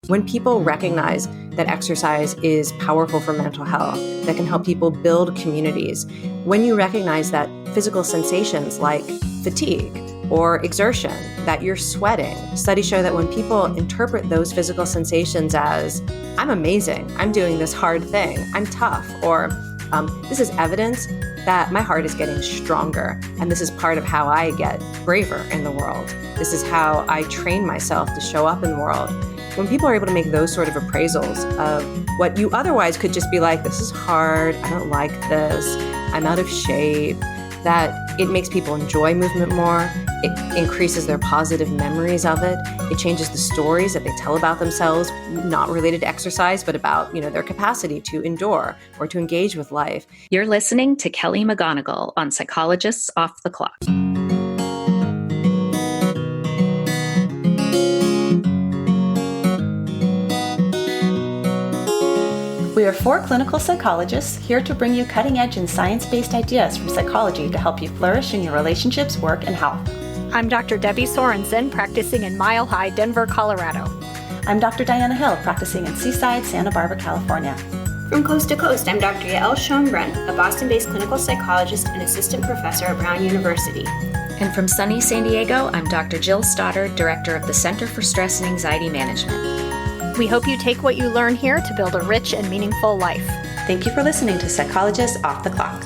When people recognize that exercise is powerful for mental health, that can help people build communities, when you recognize that physical sensations like fatigue or exertion, that you're sweating, studies show that when people interpret those physical sensations as, I'm amazing, I'm doing this hard thing, I'm tough, or this is evidence that my heart is getting stronger, and this is part of how I get braver in the world. This is how I train myself to show up in the world. When people are able to make those sort of appraisals of what you otherwise could just be like, this is hard, I don't like this, I'm out of shape, that it makes people enjoy movement more, it increases their positive memories of it, it changes the stories that they tell about themselves, not related to exercise, but about, their capacity to endure or to engage with life. You're listening to Kelly McGonigal on Psychologists Off the Clock. We are 4 clinical psychologists here to bring you cutting-edge and science-based ideas from psychology to help you flourish in your relationships, work, and health. I'm Dr. Debbie Sorensen, practicing in Mile High, Denver, Colorado. I'm Dr. Diana Hill, practicing in Seaside, Santa Barbara, California. From coast to coast, I'm Dr. Yael Schoenbrunn, a Boston-based clinical psychologist and assistant professor at Brown University. And from sunny San Diego, I'm Dr. Jill Stoddard, director of the Center for Stress and Anxiety Management. We hope you take what you learn here to build a rich and meaningful life. Thank you for listening to Psychologists Off the Clock.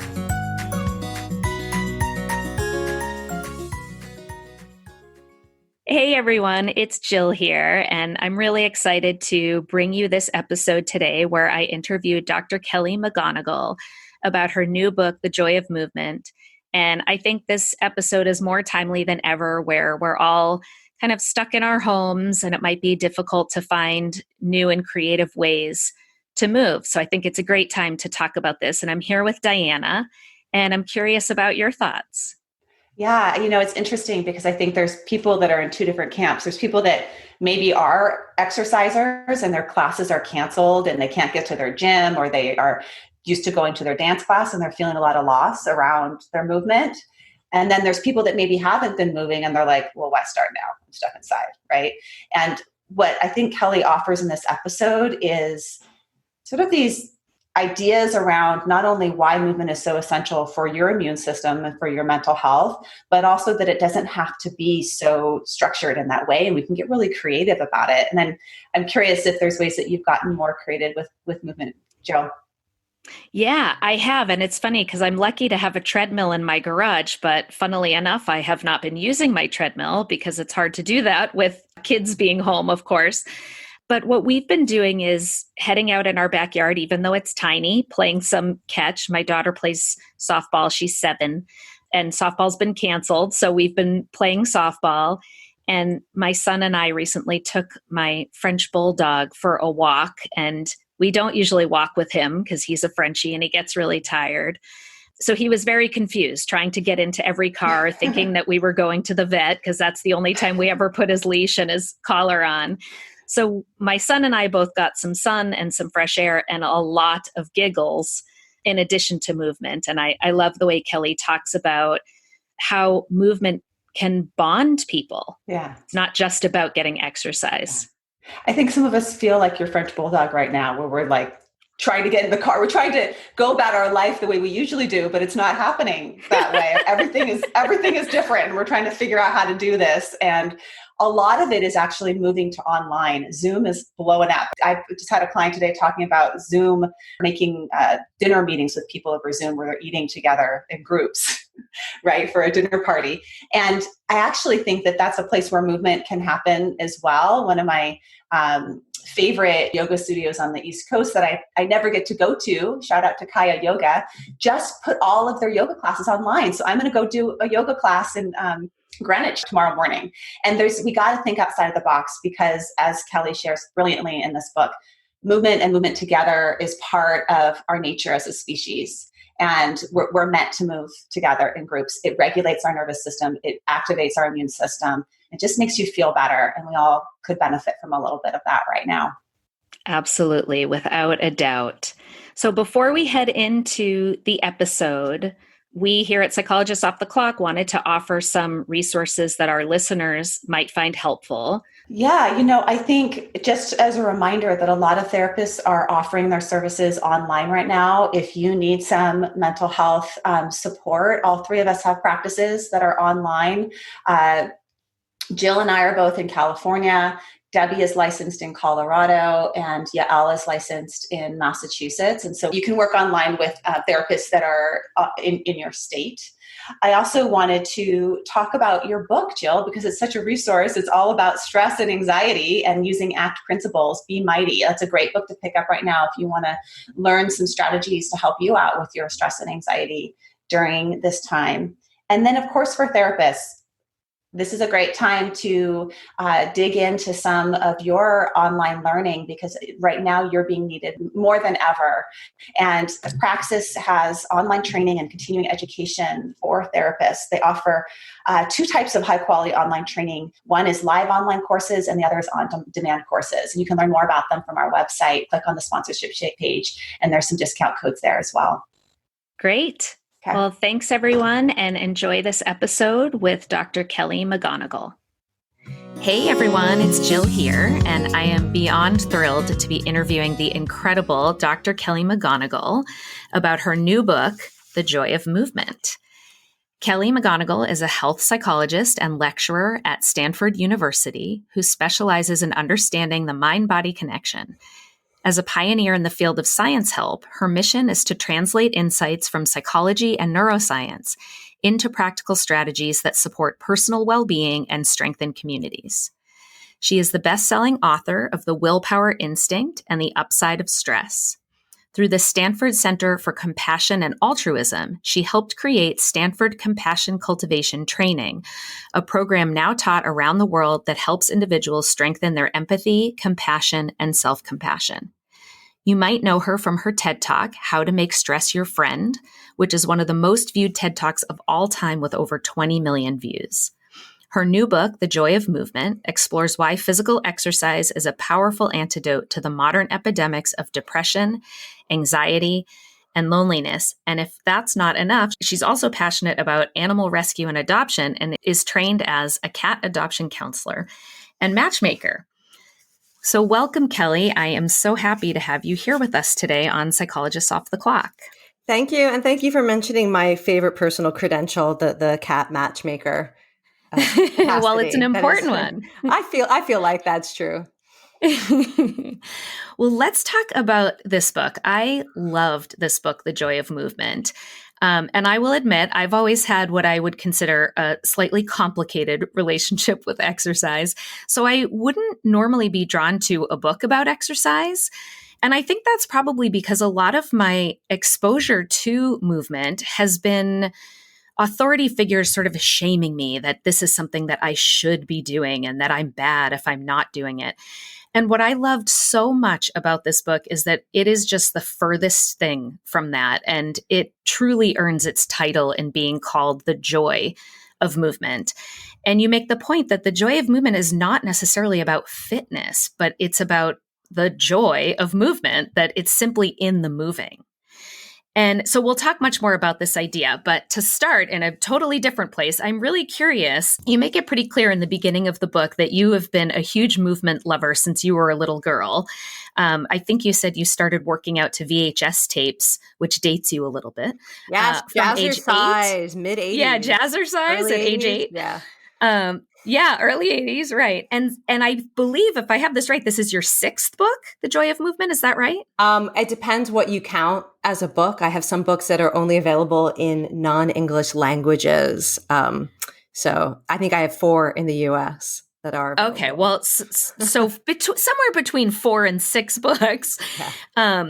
Hey everyone, it's Jill here, and I'm really excited to bring you this episode today where I interviewed Dr. Kelly McGonigal about her new book, The Joy of Movement. And I think this episode is more timely than ever, where we're all kind of stuck in our homes and it might be difficult to find new and creative ways to move. So I think it's a great time to talk about this. And I'm here with Diana, and I'm curious about your thoughts. Yeah, it's interesting because I think there's people that are in 2 different camps. There's people that maybe are exercisers and their classes are canceled and they can't get to their gym, or they are used to going to their dance class and they're feeling a lot of loss around their movement. And then there's people that maybe haven't been moving and they're like, well, why start now? I'm stuck inside, right? And what I think Kelly offers in this episode is sort of these ideas around not only why movement is so essential for your immune system and for your mental health, but also that it doesn't have to be so structured in that way, and we can get really creative about it. And then I'm curious if there's ways that you've gotten more creative with movement, Joe. Yeah, I have. And it's funny because I'm lucky to have a treadmill in my garage, but funnily enough, I have not been using my treadmill because it's hard to do that with kids being home, of course. But what we've been doing is heading out in our backyard, even though it's tiny, playing some catch. My daughter plays softball. She's 7, and softball's been canceled. So we've been playing softball. And my son and I recently took my French bulldog for a walk, and we don't usually walk with him because he's a Frenchie and he gets really tired. So he was very confused, trying to get into every car, thinking that we were going to the vet because that's the only time we ever put his leash and his collar on. So my son and I both got some sun and some fresh air and a lot of giggles in addition to movement. And I love the way Kelly talks about how movement can bond people. Yeah. It's not just about getting exercise. Yeah. I think some of us feel like your French bulldog right now, where we're like trying to get in the car. We're trying to go about our life the way we usually do, but it's not happening that way. Everything is different, and we're trying to figure out how to do this. And a lot of it is actually moving to online. Zoom is blowing up. I just had a client today talking about Zoom, making dinner meetings with people over Zoom where they're eating together in groups, right, for a dinner party. And I actually think that that's a place where movement can happen as well. One of my favorite yoga studios on the East Coast that I never get to go to, shout out to Kaya Yoga, just put all of their yoga classes online. So I'm going to go do a yoga class in Greenwich tomorrow morning. And we got to think outside of the box because, as Kelly shares brilliantly in this book, movement and movement together is part of our nature as a species. And we're meant to move together in groups. It regulates our nervous system. It activates our immune system. It just makes you feel better. And we all could benefit from a little bit of that right now. Absolutely, without a doubt. So before we head into the episode, we here at Psychologists Off the Clock wanted to offer some resources that our listeners might find helpful. Yeah, I think just as a reminder that a lot of therapists are offering their services online right now. If you need some mental health support, all three of us have practices that are online. Jill and I are both in California. Debbie is licensed in Colorado, and Yael is licensed in Massachusetts. And so you can work online with therapists that are in your state. I also wanted to talk about your book, Jill, because it's such a resource. It's all about stress and anxiety and using ACT principles. Be Mighty. That's a great book to pick up right now if you want to learn some strategies to help you out with your stress and anxiety during this time. And then, of course, for therapists, this is a great time to dig into some of your online learning, because right now you're being needed more than ever. And Praxis has online training and continuing education for therapists. They offer two types of high quality online training. One is live online courses and the other is on-demand courses. And you can learn more about them from our website. Click on the sponsorship page and there's some discount codes there as well. Great. Okay. Well, thanks everyone, and enjoy this episode with Dr. Kelly McGonigal. Hey everyone, it's Jill here, and I am beyond thrilled to be interviewing the incredible Dr. Kelly McGonigal about her new book, The Joy of Movement. Kelly McGonigal is a health psychologist and lecturer at Stanford University who specializes in understanding the mind-body connection. As a pioneer in the field of science help, her mission is to translate insights from psychology and neuroscience into practical strategies that support personal well-being and strengthen communities. She is the best-selling author of The Willpower Instinct and The Upside of Stress. Through the Stanford Center for Compassion and Altruism, she helped create Stanford Compassion Cultivation Training, a program now taught around the world that helps individuals strengthen their empathy, compassion, and self-compassion. You might know her from her TED Talk, How to Make Stress Your Friend, which is one of the most viewed TED Talks of all time with over 20 million views. Her new book, The Joy of Movement, explores why physical exercise is a powerful antidote to the modern epidemics of depression, anxiety, and loneliness. And if that's not enough, she's also passionate about animal rescue and adoption and is trained as a cat adoption counselor and matchmaker. So welcome, Kelly. I am so happy to have you here with us today on Psychologists Off the Clock. Thank you. And thank you for mentioning my favorite personal credential, the cat matchmaker. Well, it's an important one. I feel like that's true. Well, let's talk about this book. I loved this book, The Joy of Movement. And I will admit, I've always had what I would consider a slightly complicated relationship with exercise. So I wouldn't normally be drawn to a book about exercise. And I think that's probably because a lot of my exposure to movement has been authority figures sort of shaming me that this is something that I should be doing and that I'm bad if I'm not doing it. And what I loved so much about this book is that it is just the furthest thing from that. And it truly earns its title in being called The Joy of Movement. And you make the point that the joy of movement is not necessarily about fitness, but it's about the joy of movement, that it's simply in the moving. And so we'll talk much more about this idea, but to start in a totally different place, I'm really curious. You make it pretty clear in the beginning of the book that you have been a huge movement lover since you were a little girl. I think you said you started working out to VHS tapes, which dates you a little bit. Yes, jazzercise, mid-80s. Yeah, jazzercise at age 8. Yeah. Yeah, early 80s, right. And I believe, if I have this right, this is your 6th book, The Joy of Movement. Is that right? It depends what you count as a book. I have some books that are only available in non-English languages. So I think I have 4 in the US that are available. Okay, well, so somewhere between 4 and 6 books. Yeah.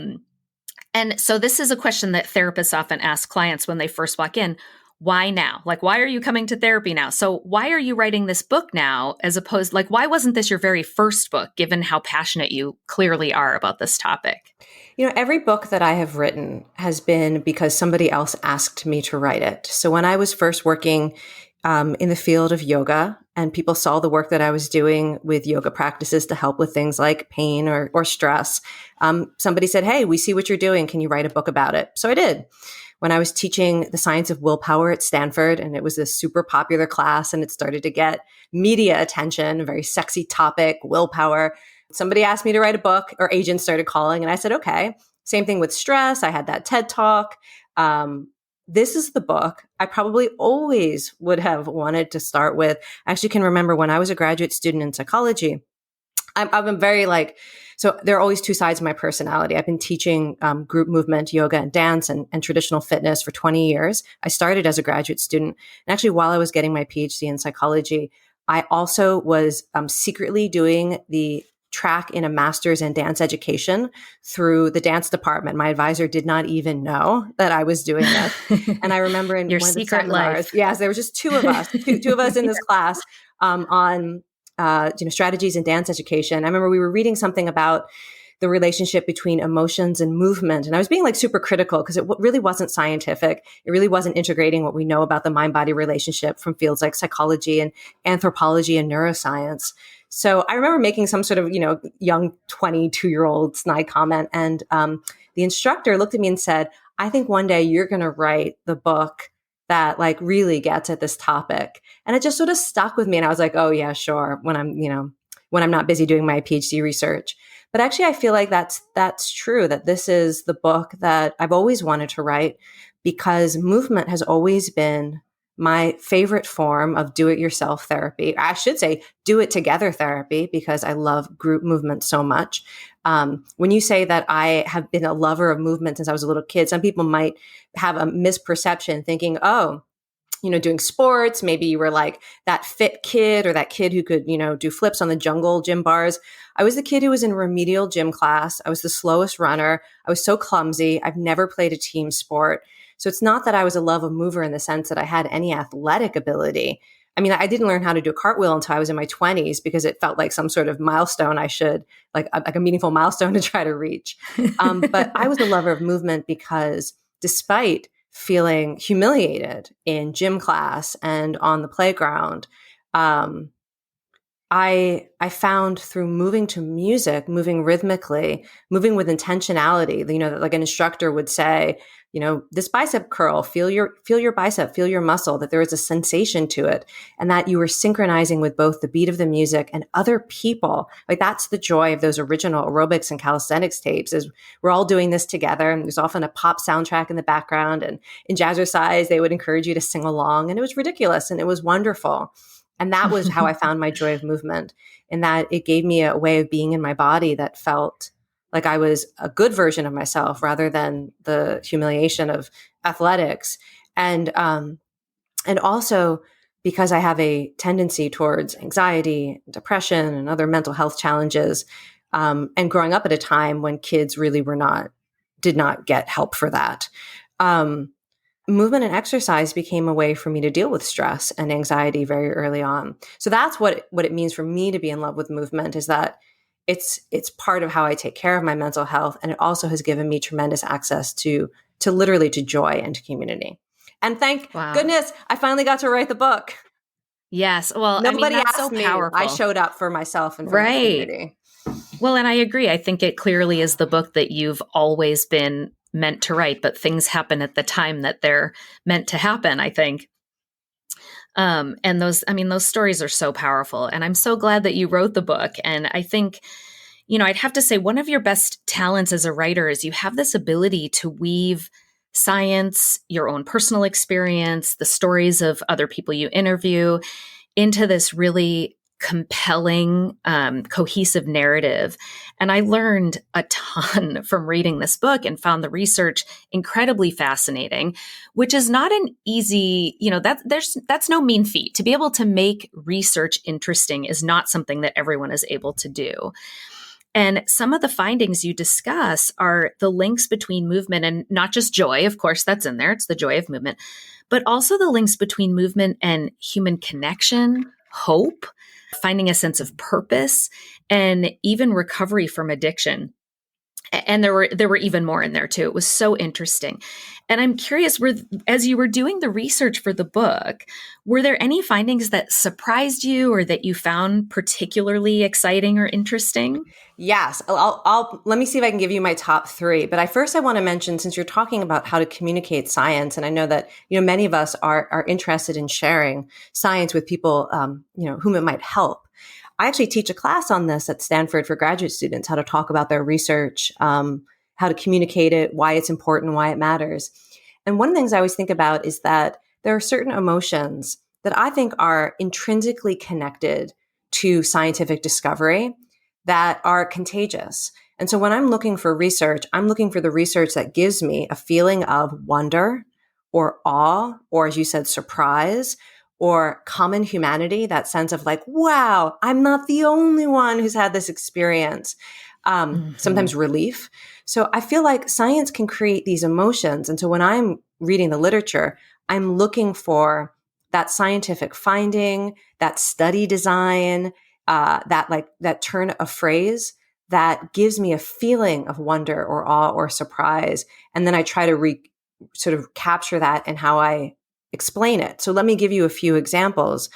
And so this is a question that therapists often ask clients when they first walk in. Why now? Like, why are you coming to therapy now? So why are you writing this book now, as opposed, like, why wasn't this your very first book, given how passionate you clearly are about this topic? You know, every book that I have written has been because somebody else asked me to write it. So when I was first working in the field of yoga and people saw the work that I was doing with yoga practices to help with things like pain or stress, somebody said, hey, we see what you're doing. Can you write a book about it? So I did. when I was teaching the science of willpower at Stanford, and it was this super popular class, and it started to get media attention, a very sexy topic, willpower. Somebody asked me to write a book, or agents started calling, and I said, okay. Same thing with stress. I had that TED Talk. This is the book I probably always would have wanted to start with. I actually can remember when I was a graduate student in psychology, I've been very so there are always two sides of my personality. I've been teaching group movement, yoga and dance and traditional fitness for 20 years. I started as a graduate student. And actually, while I was getting my PhD in psychology, I also was secretly doing the track in a master's in dance education through the dance department. My advisor did not even know that I was doing this. And I remember in your one secret of the seminars, life. yes, there were just two of us, two of us in this class on strategies in dance education. I remember we were reading something about the relationship between emotions and movement. And I was being super critical because it really wasn't scientific. It really wasn't integrating what we know about the mind-body relationship from fields like psychology and anthropology and neuroscience. So I remember making some sort of, young 22-year-old snide comment. And the instructor looked at me and said, I think one day you're going to write the book that really gets at this topic. And it just sort of stuck with me. And I was like, oh yeah, sure. When I'm not busy doing my PhD research. But actually, I feel like that's true, that this is the book that I've always wanted to write, because movement has always been my favorite form of do-it-yourself therapy. I should say do-it-together therapy, because I love group movement so much. When you say that I have been a lover of movement since I was a little kid, some people might have a misperception thinking, oh, doing sports, maybe you were that fit kid or that kid who could, do flips on the jungle gym bars. I was the kid who was in remedial gym class. I was the slowest runner. I was so clumsy. I've never played a team sport. So it's not that I was a love of mover in the sense that I had any athletic ability. I mean, I didn't learn how to do a cartwheel until I was in my 20s because it felt like some sort of milestone I should, like a meaningful milestone to try to reach. But I was a lover of movement because despite feeling humiliated in gym class and on the playground, I found through moving to music, moving rhythmically, moving with intentionality, like an instructor would say, this bicep curl, feel your bicep, feel your muscle, that there is a sensation to it, and that you were synchronizing with both the beat of the music and other people. That's the joy of those original aerobics and calisthenics tapes, is we're all doing this together. And there's often a pop soundtrack in the background. And in Jazzercise, they would encourage you to sing along. And it was ridiculous and it was wonderful. And that was how I found my joy of movement, in that it gave me a way of being in my body that felt like I was a good version of myself rather than the humiliation of athletics. And also because I have a tendency towards anxiety, depression, and other mental health challenges, and growing up at a time when kids really did not get help for that. Movement and exercise became a way for me to deal with stress and anxiety very early on. So that's what it means for me to be in love with movement, is that it's part of how I take care of my mental health. And it also has given me tremendous access to literally to joy and to community. And thank goodness I finally got to write the book. Yes. Well, Nobody that's asked so me. powerful. I showed up for myself and for my community. Well, and I agree. I think it clearly is the book that you've always been meant to write, but things happen at the time that they're meant to happen, I think. And those stories are so powerful. And I'm so glad that you wrote the book. And I think, I'd have to say one of your best talents as a writer is you have this ability to weave science, your own personal experience, the stories of other people you interview into this really compelling, cohesive narrative. And I learned a ton from reading this book and found the research incredibly fascinating, which is not an easy, that's no mean feat. To be able to make research interesting is not something that everyone is able to do. And some of the findings you discuss are the links between movement and not just joy, of course, that's in there, it's the joy of movement, but also the links between movement and human connection, hope, finding a sense of purpose, and even recovery from addiction. And there were even more in there too. It was so interesting. And I'm curious, as you were doing the research for the book, were there any findings that surprised you or that you found particularly exciting or interesting? Yes, let me see if I can give you my top three. But I want to mention, since you're talking about how to communicate science, and I know that many of us are interested in sharing science with people whom it might help. I actually teach a class on this at Stanford for graduate students, how to talk about their research, how to communicate it, why it's important, why it matters. And one of the things I always think about is that there are certain emotions that I think are intrinsically connected to scientific discovery that are contagious. And so when I'm looking for research, I'm looking for the research that gives me a feeling of wonder or awe, or as you said, surprise, or common humanity, that sense of like, wow, I'm not the only one who's had this experience. Sometimes relief. So I feel like science can create these emotions. And so when I'm reading the literature, I'm looking for that scientific finding, that study design, that turn of phrase that gives me a feeling of wonder or awe or surprise. And then I try to sort of capture that in how I explain it. So let me give you a few examples.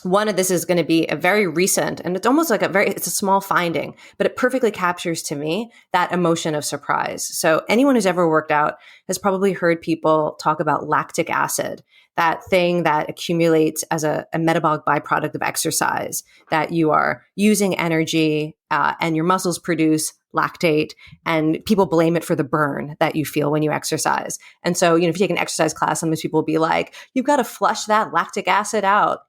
One of this is going to be a very recent, and it's almost like it's a small finding, but it perfectly captures to me that emotion of surprise. So anyone who's ever worked out has probably heard people talk about lactic acid, that thing that accumulates as a metabolic byproduct of exercise, that you are using energy and your muscles produce lactate, and people blame it for the burn that you feel when you exercise. And so, if you take an exercise class, sometimes people will be like, you've got to flush that lactic acid out.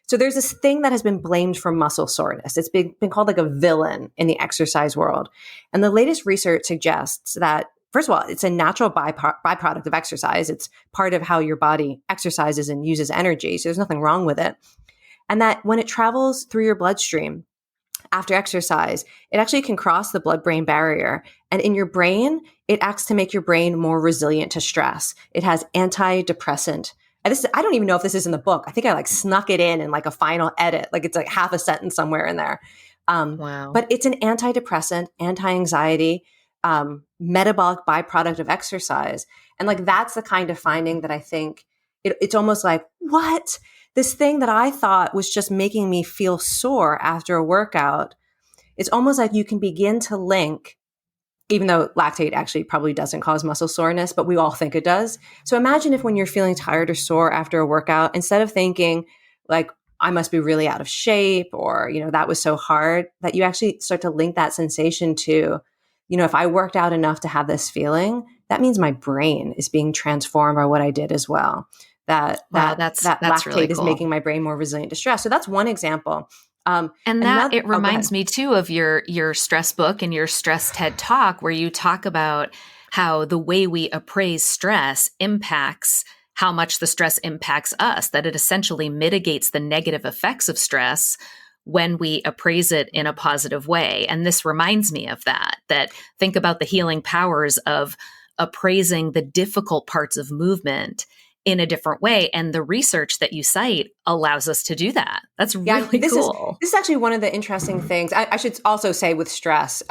So there's this thing that has been blamed for muscle soreness. It's been called like a villain in the exercise world. And the latest research suggests that, first of all, it's a natural byproduct of exercise. It's part of how your body exercises and uses energy. So there's nothing wrong with it. And that when it travels through your bloodstream after exercise, it actually can cross the blood-brain barrier. And in your brain, it acts to make your brain more resilient to stress. It has antidepressant. I don't even know if this is in the book. I think I snuck it in like a final edit. Like it's like half a sentence somewhere in there. Wow. But it's an antidepressant, anti-anxiety, metabolic byproduct of exercise. And that's the kind of finding that I think it's almost like, what? This thing that I thought was just making me feel sore after a workout, it's almost like you can begin to link, even though lactate actually probably doesn't cause muscle soreness, but we all think it does. So imagine if when you're feeling tired or sore after a workout, instead of thinking like, I must be really out of shape or, that was so hard, that you actually start to link that sensation to, if I worked out enough to have this feeling, that means my brain is being transformed by what I did as well. That's lactate really cool. is making my brain more resilient to stress. So that's one example. And it reminds me too of your stress book and your stress TED Talk, where you talk about how the way we appraise stress impacts how much the stress impacts us, that it essentially mitigates the negative effects of stress when we appraise it in a positive way. And this reminds me of that think about the healing powers of appraising the difficult parts of movement in a different way. And the research that you cite allows us to do that. That's really cool. This is actually one of the interesting things. I should also say with stress,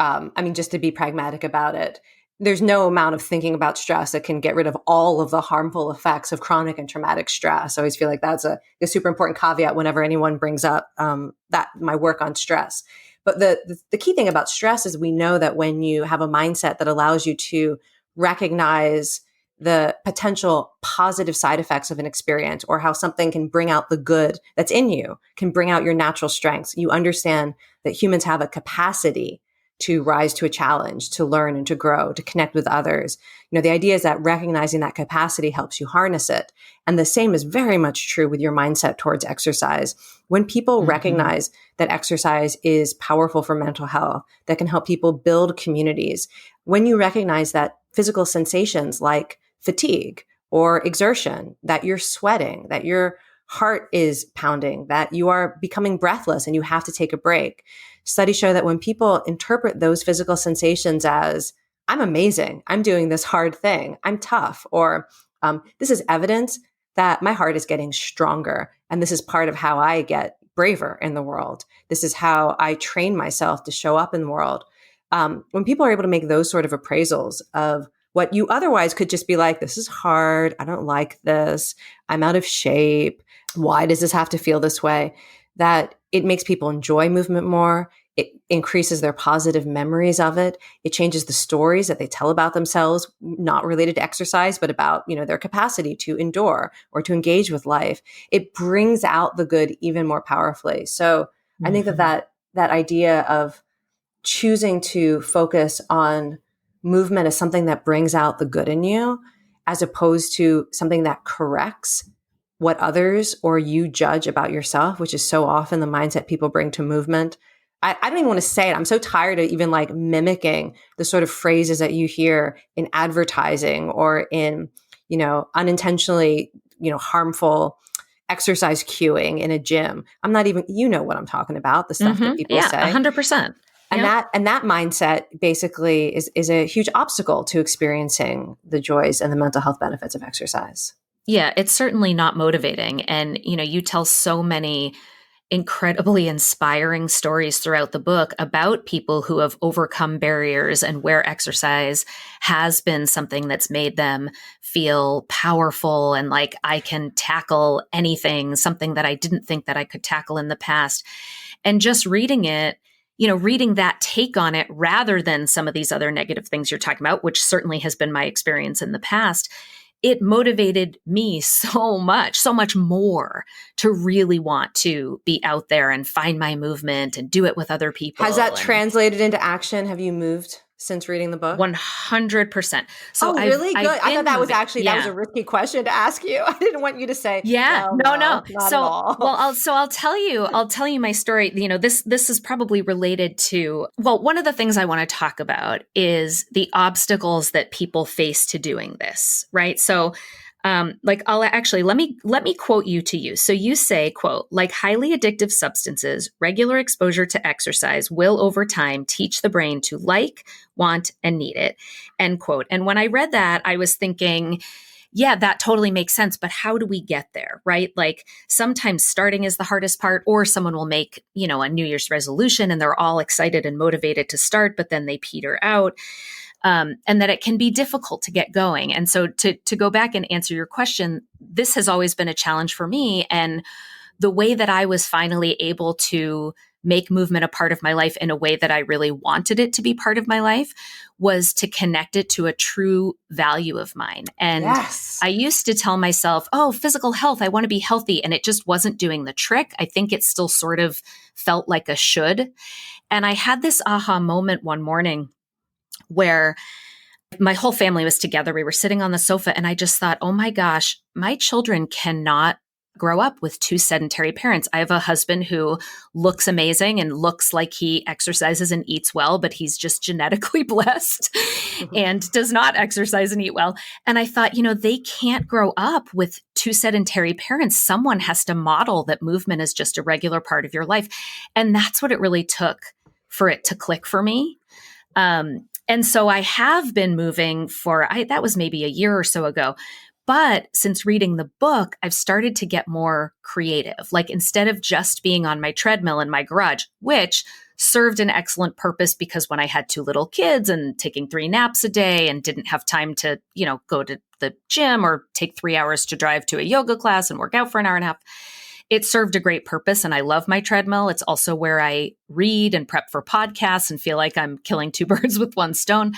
just to be pragmatic about it, there's no amount of thinking about stress that can get rid of all of the harmful effects of chronic and traumatic stress. I always feel like that's a super important caveat whenever anyone brings up that my work on stress. But the key thing about stress is we know that when you have a mindset that allows you to recognize the potential positive side effects of an experience, or how something can bring out the good that's in you, can bring out your natural strengths. You understand that humans have a capacity to rise to a challenge, to learn and to grow, to connect with others. The idea is that recognizing that capacity helps you harness it. And the same is very much true with your mindset towards exercise. When people recognize that exercise is powerful for mental health, that can help people build communities, when you recognize that physical sensations like fatigue or exertion, that you're sweating, that your heart is pounding, that you are becoming breathless and you have to take a break. Studies show that when people interpret those physical sensations as, I'm amazing, I'm doing this hard thing, I'm tough, or this is evidence that my heart is getting stronger. And this is part of how I get braver in the world. This is how I train myself to show up in the world. when people are able to make those sort of appraisals of what you otherwise could just be like, this is hard. I don't like this. I'm out of shape. Why does this have to feel this way? That it makes people enjoy movement more. It increases their positive memories of it. It changes the stories that they tell about themselves, not related to exercise, but about, their capacity to endure or to engage with life. It brings out the good even more powerfully. So I think that idea of choosing to focus on movement as something that brings out the good in you, as opposed to something that corrects what others or you judge about yourself, which is so often the mindset people bring to movement. I don't even want to say it. I'm so tired of even like mimicking the sort of phrases that you hear in advertising or in, unintentionally, harmful exercise cueing in a gym. I'm not even, what I'm talking about, the stuff that people say. 100%. And that mindset basically is a huge obstacle to experiencing the joys and the mental health benefits of exercise. Yeah, it's certainly not motivating. And, you tell so many incredibly inspiring stories throughout the book about people who have overcome barriers and where exercise has been something that's made them feel powerful and like I can tackle anything, something that I didn't think that I could tackle in the past. And just reading it, reading that take on it rather than some of these other negative things you're talking about, which certainly has been my experience in the past, it motivated me so much more to really want to be out there and find my movement and do it with other people. Has that translated into action? Have you moved since reading the book? 100%. So really? Good. I thought that was actually, that was a risky question to ask you. I didn't want you to say, no. not at all. Well, I'll tell you my story. This is probably related to, one of the things I want to talk about is the obstacles that people face to doing this, right? So I'll actually, let me quote you to you. So you say, quote, like highly addictive substances, regular exposure to exercise will over time teach the brain to like, want, and need it, end quote. And when I read that, I was thinking, yeah, that totally makes sense. But how do we get there, right? Like sometimes starting is the hardest part, or someone will make, a New Year's resolution and they're all excited and motivated to start, but then they peter out. And that it can be difficult to get going. And so to go back and answer your question, this has always been a challenge for me. And the way that I was finally able to make movement a part of my life in a way that I really wanted it to be part of my life was to connect it to a true value of mine. And yes. I used to tell myself, physical health, I want to be healthy. And it just wasn't doing the trick. I think it still sort of felt like a should. And I had this aha moment one morning where my whole family was together. We were sitting on the sofa and I just thought, oh my gosh, my children cannot grow up with two sedentary parents. I have a husband who looks amazing and looks like he exercises and eats well, but he's just genetically blessed and does not exercise and eat well. And I thought, they can't grow up with two sedentary parents. Someone has to model that movement is just a regular part of your life. And that's what it really took for it to click for me. And so I have been moving that was maybe a year or so ago. But since reading the book, I've started to get more creative. Like instead of just being on my treadmill in my garage, which served an excellent purpose because when I had two little kids and taking 3 naps a day and didn't have time to, go to the gym or take 3 hours to drive to a yoga class and work out for an hour and a half, it served a great purpose. And I love my treadmill. It's also where I read and prep for podcasts and feel like I'm killing 2 birds with 1 stone.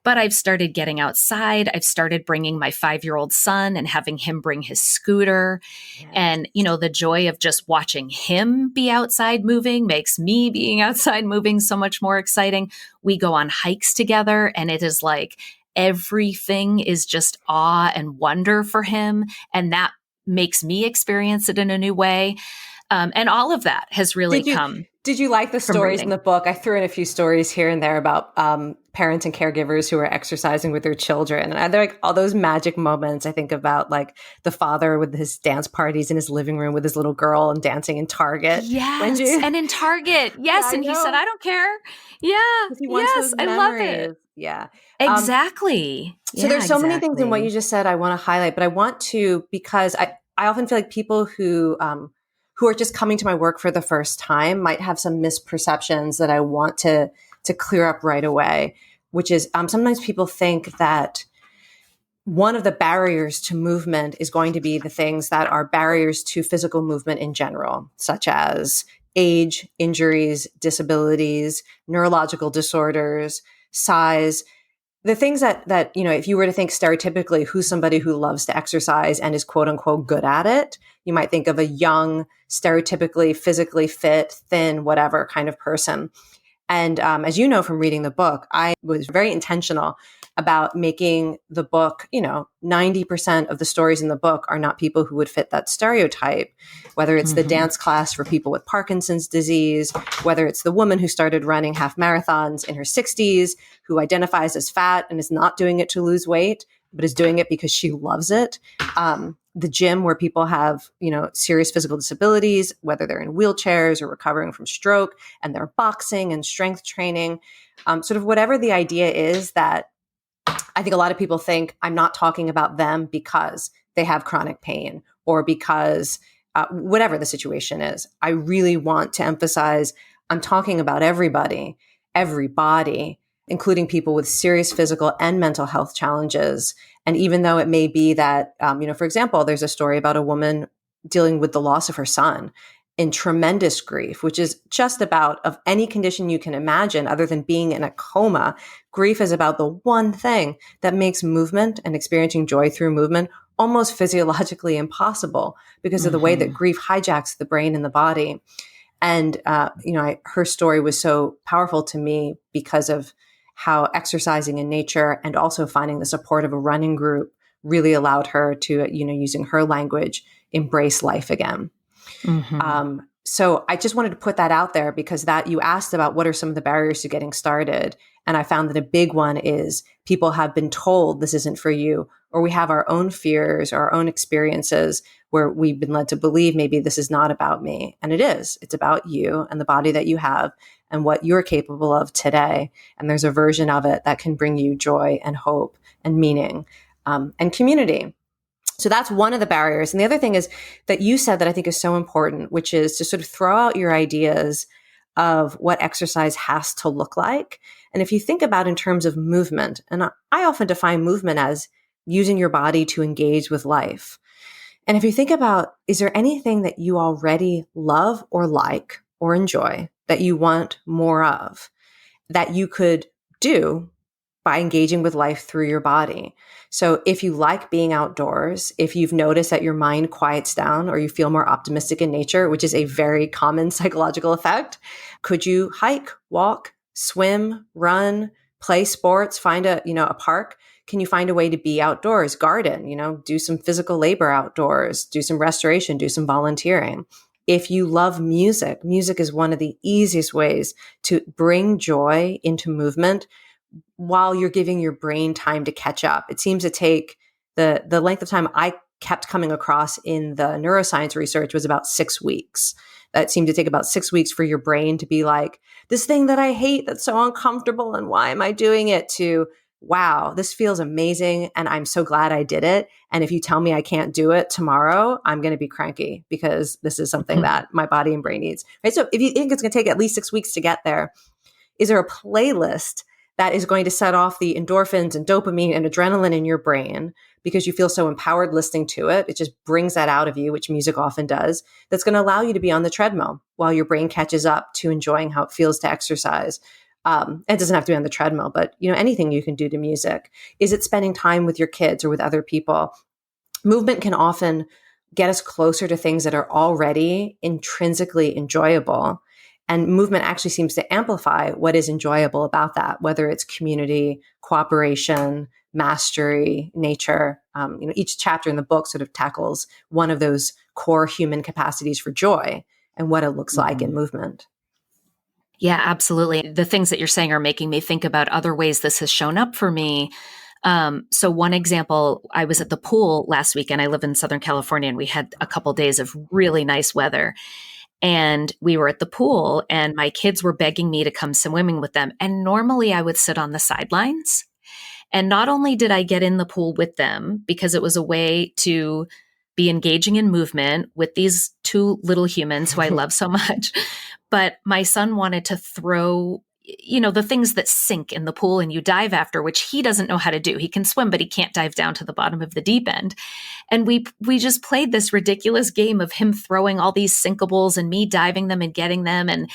But I've started getting outside. I've started bringing my 5-year-old son and having him bring his scooter. Yes. And, the joy of just watching him be outside moving makes me being outside moving so much more exciting. We go on hikes together and it is like everything is just awe and wonder for him. And that makes me experience it in a new way. And all of that has really come. Did you like the stories in the book? I threw in a few stories here and there about parents and caregivers who are exercising with their children. And they're like all those magic moments. I think about like the father with his dance parties in his living room with his little girl and dancing in Target. Yes. And in Target. Yes. Yeah, and he said, I don't care. Yeah. Yes. I love it. Yeah. Exactly. So there's so many things in what you just said I want to highlight, but I want to, because I often feel like people who are just coming to my work for the first time might have some misperceptions that I want to to clear up right away, which is sometimes people think that one of the barriers to movement is going to be the things that are barriers to physical movement in general, such as age, injuries, disabilities, neurological disorders, size. The things that, if you were to think stereotypically, who's somebody who loves to exercise and is quote unquote good at it, you might think of a young, stereotypically physically fit, thin, whatever kind of person. And as you know from reading the book, I was very intentional about making the book, 90% of the stories in the book are not people who would fit that stereotype, whether it's the dance class for people with Parkinson's disease, whether it's the woman who started running half marathons in her 60s, who identifies as fat and is not doing it to lose weight, but is doing it because she loves it. The gym where people have, serious physical disabilities, whether they're in wheelchairs or recovering from stroke, and they're boxing and strength training, sort of whatever the idea is that I think a lot of people think I'm not talking about them because they have chronic pain or because whatever the situation is. I really want to emphasize I'm talking about everybody, including people with serious physical and mental health challenges. And even though it may be that, for example, there's a story about a woman dealing with the loss of her son in tremendous grief, which is just about of any condition you can imagine other than being in a coma. Grief is about the one thing that makes movement and experiencing joy through movement almost physiologically impossible because of the way that grief hijacks the brain and the body. And, her story was so powerful to me because of how exercising in nature and also finding the support of a running group really allowed her to, using her language, embrace life again. So I just wanted to put that out there because that you asked about what are some of the barriers to getting started. And I found that a big one is people have been told this isn't for you, or we have our own fears, or our own experiences where we've been led to believe maybe this is not about me. And it is. It's about you and the body that you have and what you're capable of today. And there's a version of it that can bring you joy and hope and meaning and community. So that's one of the barriers. And the other thing is that you said that I think is so important, which is to sort of throw out your ideas of what exercise has to look like. And if you think about in terms of movement, and I often define movement as using your body to engage with life. And if you think about, is there anything that you already love or like or enjoy that you want more of that you could do by engaging with life through your body? So if you like being outdoors, if you've noticed that your mind quiets down or you feel more optimistic in nature, which is a very common psychological effect, could you hike, walk, swim, run, play sports, find a park? Can you find a way to be outdoors, garden, do some physical labor outdoors, do some restoration, do some volunteering? If you love music, music is one of the easiest ways to bring joy into movement while you're giving your brain time to catch up. It seems to take the length of time I kept coming across in the neuroscience research was about 6 weeks. That seemed to take about 6 weeks for your brain to be like, this thing that I hate, that's so uncomfortable, and why am I doing it, to, wow, this feels amazing, and I'm so glad I did it. And if you tell me I can't do it tomorrow, I'm going to be cranky because this is something that my body and brain needs. Right? So if you think it's going to take at least 6 weeks to get there, is there a playlist that is going to set off the endorphins and dopamine and adrenaline in your brain because you feel so empowered listening to it? It just brings that out of you, which music often does. That's going to allow you to be on the treadmill while your brain catches up to enjoying how it feels to exercise. It doesn't have to be on the treadmill, but anything you can do to music. Is it spending time with your kids or with other people? Movement can often get us closer to things that are already intrinsically enjoyable. And movement actually seems to amplify what is enjoyable about that, whether it's community, cooperation, mastery, nature. Each chapter in the book sort of tackles one of those core human capacities for joy and what it looks like in movement. Yeah, absolutely. The things that you're saying are making me think about other ways this has shown up for me. So one example, I was at the pool last weekend. I live in Southern California, and we had a couple days of really nice weather. And we were at the pool, and my kids were begging me to come swimming with them. And normally I would sit on the sidelines. And not only did I get in the pool with them, because it was a way to be engaging in movement with these two little humans who I love so much, but my son wanted to throw the things that sink in the pool and you dive after, which he doesn't know how to do. He can swim, but he can't dive down to the bottom of the deep end. And we just played this ridiculous game of him throwing all these sinkables and me diving them and getting them. And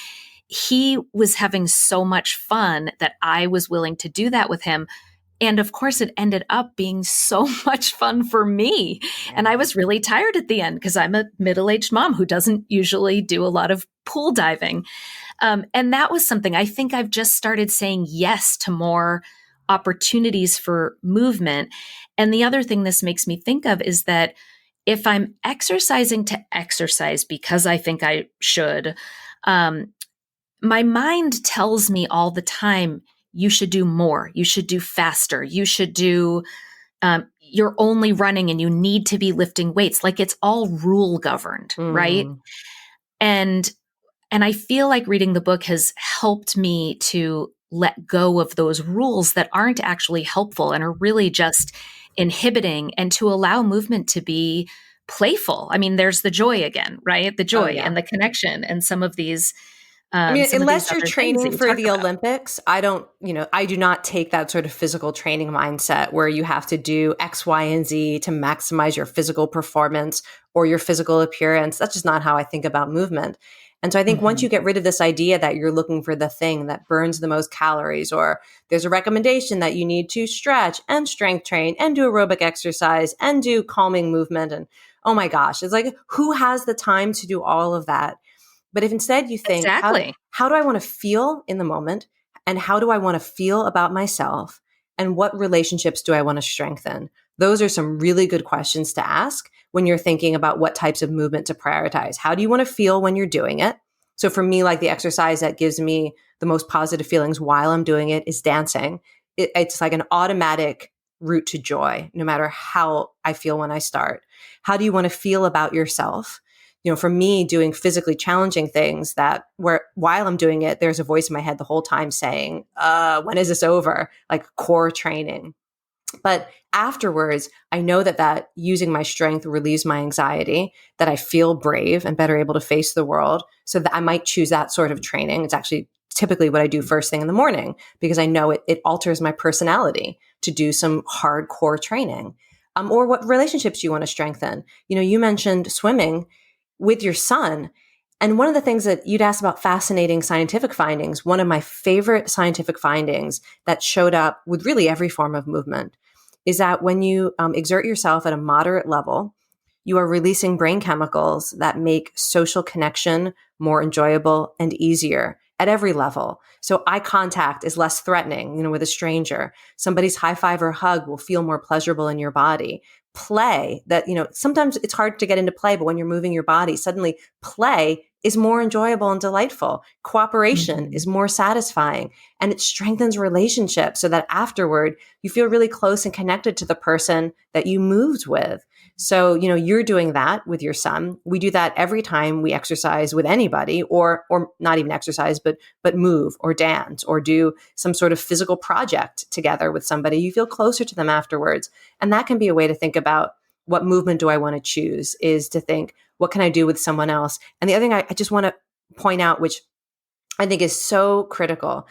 he was having so much fun that I was willing to do that with him. And of course, it ended up being so much fun for me. And I was really tired at the end because I'm a middle-aged mom who doesn't usually do a lot of pool diving. And that was something I think I've just started saying yes to more opportunities for movement. And the other thing this makes me think of is that if I'm exercising to exercise because I think I should, my mind tells me all the time, you should do more, you should do faster, you should do, you're only running and you need to be lifting weights. Like it's all rule governed, right? And I feel like reading the book has helped me to let go of those rules that aren't actually helpful and are really just inhibiting, and to allow movement to be playful. I mean, there's the joy again, right? The joy and the connection and some of these. I mean, unless you're training for the Olympics, I do not take that sort of physical training mindset where you have to do X, Y, and Z to maximize your physical performance or your physical appearance. That's just not how I think about movement. And so I think once you get rid of this idea that you're looking for the thing that burns the most calories, or there's a recommendation that you need to stretch and strength train and do aerobic exercise and do calming movement. And oh my gosh, it's like, who has the time to do all of that? But if instead you think, how do I want to feel in the moment? And how do I want to feel about myself? And what relationships do I want to strengthen? Those are some really good questions to ask when you're thinking about what types of movement to prioritize. How do you want to feel when you're doing it? So for me, like the exercise that gives me the most positive feelings while I'm doing it is dancing. It's like an automatic route to joy, no matter how I feel when I start. How do you want to feel about yourself? For me, doing physically challenging things where while I'm doing it, there's a voice in my head the whole time saying, when is this over? Like core training. But afterwards, I know that using my strength relieves my anxiety, that I feel brave and better able to face the world. So that I might choose that sort of training. It's actually typically what I do first thing in the morning because I know it alters my personality to do some hardcore training. Or what relationships you want to strengthen. You mentioned swimming with your son. And one of the things that you'd asked about fascinating scientific findings, one of my favorite scientific findings that showed up with really every form of movement is that when you exert yourself at a moderate level, you are releasing brain chemicals that make social connection more enjoyable and easier at every level. So eye contact is less threatening, with a stranger. Somebody's high five or hug will feel more pleasurable in your body. Play that, sometimes it's hard to get into play, but when you're moving your body, suddenly play is more enjoyable and delightful. Cooperation is more satisfying, and it strengthens relationships so that afterward you feel really close and connected to the person that you moved with. So, you're doing that with your son. We do that every time we exercise with anybody, or not even exercise, but move or dance or do some sort of physical project together with somebody. You feel closer to them afterwards. And that can be a way to think about what movement do I want to choose, is to think, what can I do with someone else? And the other thing I just want to point out, which I think is so critical,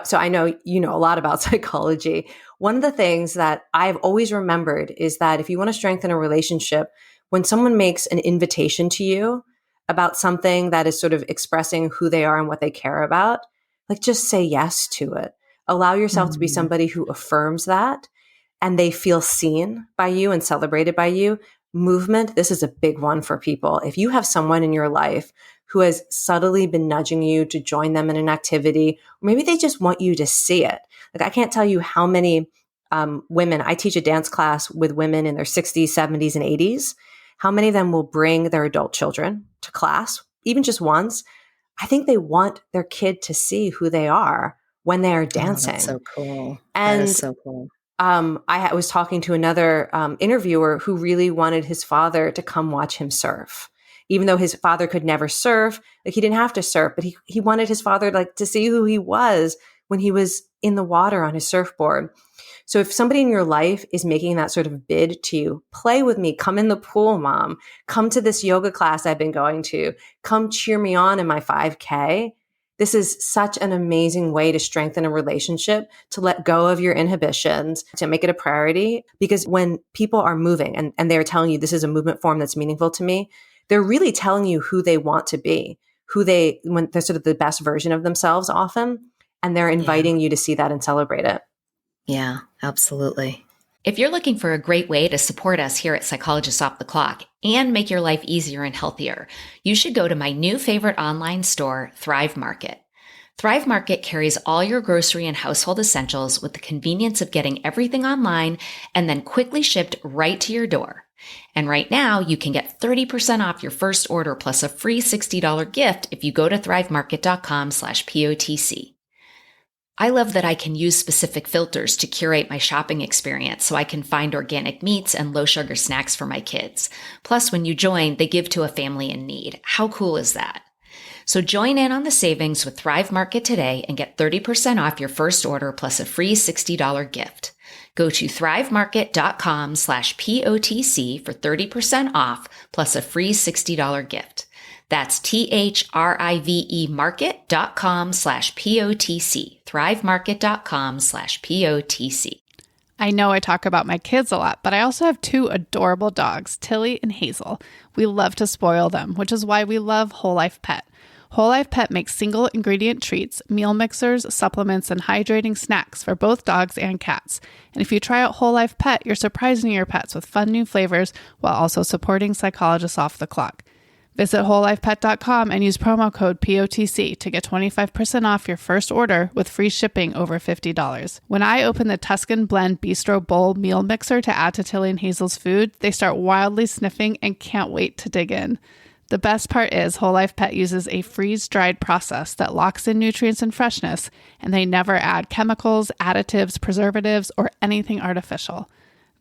so I know you know a lot about psychology. One of the things that I've always remembered is that if you want to strengthen a relationship, when someone makes an invitation to you about something that is sort of expressing who they are and what they care about, like just say yes to it. Allow yourself to be somebody who affirms that, and they feel seen by you and celebrated by you. Movement, this is a big one for people. If you have someone in your life who has subtly been nudging you to join them in an activity, or maybe they just want you to see it. Like I can't tell you how many women, I teach a dance class with women in their 60s, 70s, and 80s. How many of them will bring their adult children to class, even just once? I think they want their kid to see who they are when they are dancing. That's so cool. And that is so cool. I was talking to another interviewer who really wanted his father to come watch him surf. Even though his father could never surf, like he didn't have to surf, but he wanted his father to see who he was when he was in the water on his surfboard. So if somebody in your life is making that sort of bid to play with me, come in the pool, mom, come to this yoga class I've been going to, come cheer me on in my 5K, this is such an amazing way to strengthen a relationship, to let go of your inhibitions, to make it a priority. Because when people are moving and they're telling you this is a movement form that's meaningful to me, they're really telling you who they want to be, when they're sort of the best version of themselves often. And they're inviting you to see that and celebrate it. Yeah, absolutely. If you're looking for a great way to support us here at Psychologists Off the Clock and make your life easier and healthier, you should go to my new favorite online store, Thrive Market. Thrive Market carries all your grocery and household essentials with the convenience of getting everything online and then quickly shipped right to your door. And right now, you can get 30% off your first order plus a free $60 gift if you go to thrivemarket.com/POTC. I love that I can use specific filters to curate my shopping experience so I can find organic meats and low sugar snacks for my kids. Plus, when you join, they give to a family in need. How cool is that? So join in on the savings with Thrive Market today and get 30% off your first order plus a free $60 gift. Go to thrivemarket.com/POTC for 30% off plus a free $60 gift. That's THRIVE market.com/POTC. thrivemarket.com/POTC. I know I talk about my kids a lot, but I also have two adorable dogs, Tilly and Hazel. We love to spoil them, which is why we love Whole Life Pet. Whole Life Pet makes single ingredient treats, meal mixers, supplements, and hydrating snacks for both dogs and cats. And if you try out Whole Life Pet, you're surprising your pets with fun new flavors while also supporting Psychologists Off the Clock. Visit wholelifepet.com and use promo code POTC to get 25% off your first order with free shipping over $50. When I open the Tuscan Blend Bistro Bowl meal mixer to add to Tilly and Hazel's food, they start wildly sniffing and can't wait to dig in. The best part is Whole Life Pet uses a freeze-dried process that locks in nutrients and freshness, and they never add chemicals, additives, preservatives, or anything artificial.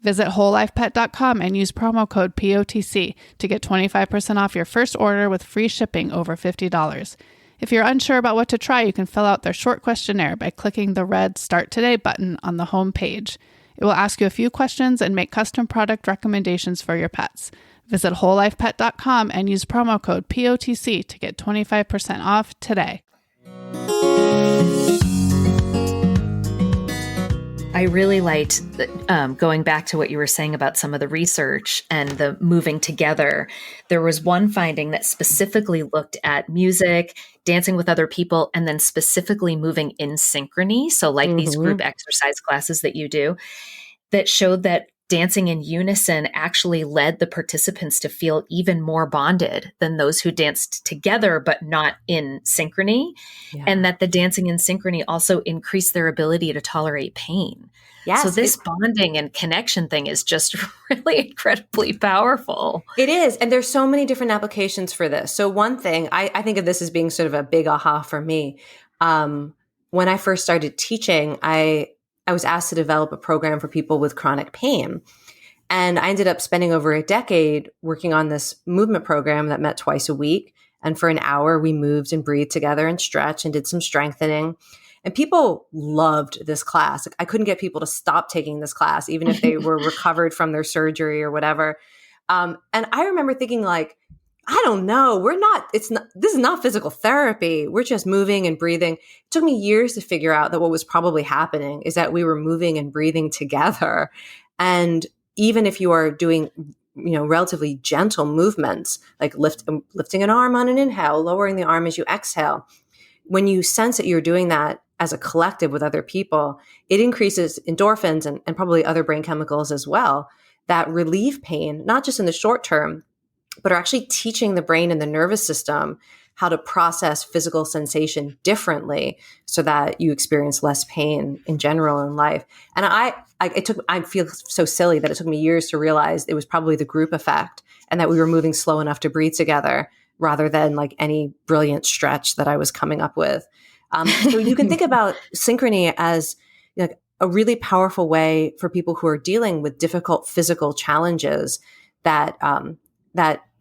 Visit wholelifepet.com and use promo code POTC to get 25% off your first order with free shipping over $50. If you're unsure about what to try, you can fill out their short questionnaire by clicking the red Start Today button on the home page. It will ask you a few questions and make custom product recommendations for your pets. Visit wholelifepet.com and use promo code POTC to get 25% off today. I really liked going back to what you were saying about some of the research and the moving together. There was one finding that specifically looked at music, dancing with other people, and then specifically moving in synchrony. So like these group exercise classes that you do, that showed that dancing in unison actually led the participants to feel even more bonded than those who danced together but not in synchrony. Yeah. And that the dancing in synchrony also increased their ability to tolerate pain. Yes, so this bonding and connection thing is just really incredibly powerful. It is. And there's so many different applications for this. So one thing, I think of this as being sort of a big aha for me. When I first started teaching, I was asked to develop a program for people with chronic pain. And I ended up spending over a decade working on this movement program that met twice a week. And for an hour, we moved and breathed together and stretched and did some strengthening. And people loved this class. I couldn't get people to stop taking this class, even if they were recovered from their surgery or whatever. And I remember thinking like, I don't know, this is not physical therapy. We're just moving and breathing. It took me years to figure out that what was probably happening is that we were moving and breathing together. And even if you are doing, relatively gentle movements, like lifting an arm on an inhale, lowering the arm as you exhale, when you sense that you're doing that as a collective with other people, it increases endorphins and probably other brain chemicals as well that relieve pain, not just in the short term, but are actually teaching the brain and the nervous system how to process physical sensation differently so that you experience less pain in general in life. And I feel so silly that it took me years to realize it was probably the group effect and that we were moving slow enough to breathe together rather than like any brilliant stretch that I was coming up with. So you can think about synchrony as a really powerful way for people who are dealing with difficult physical challenges that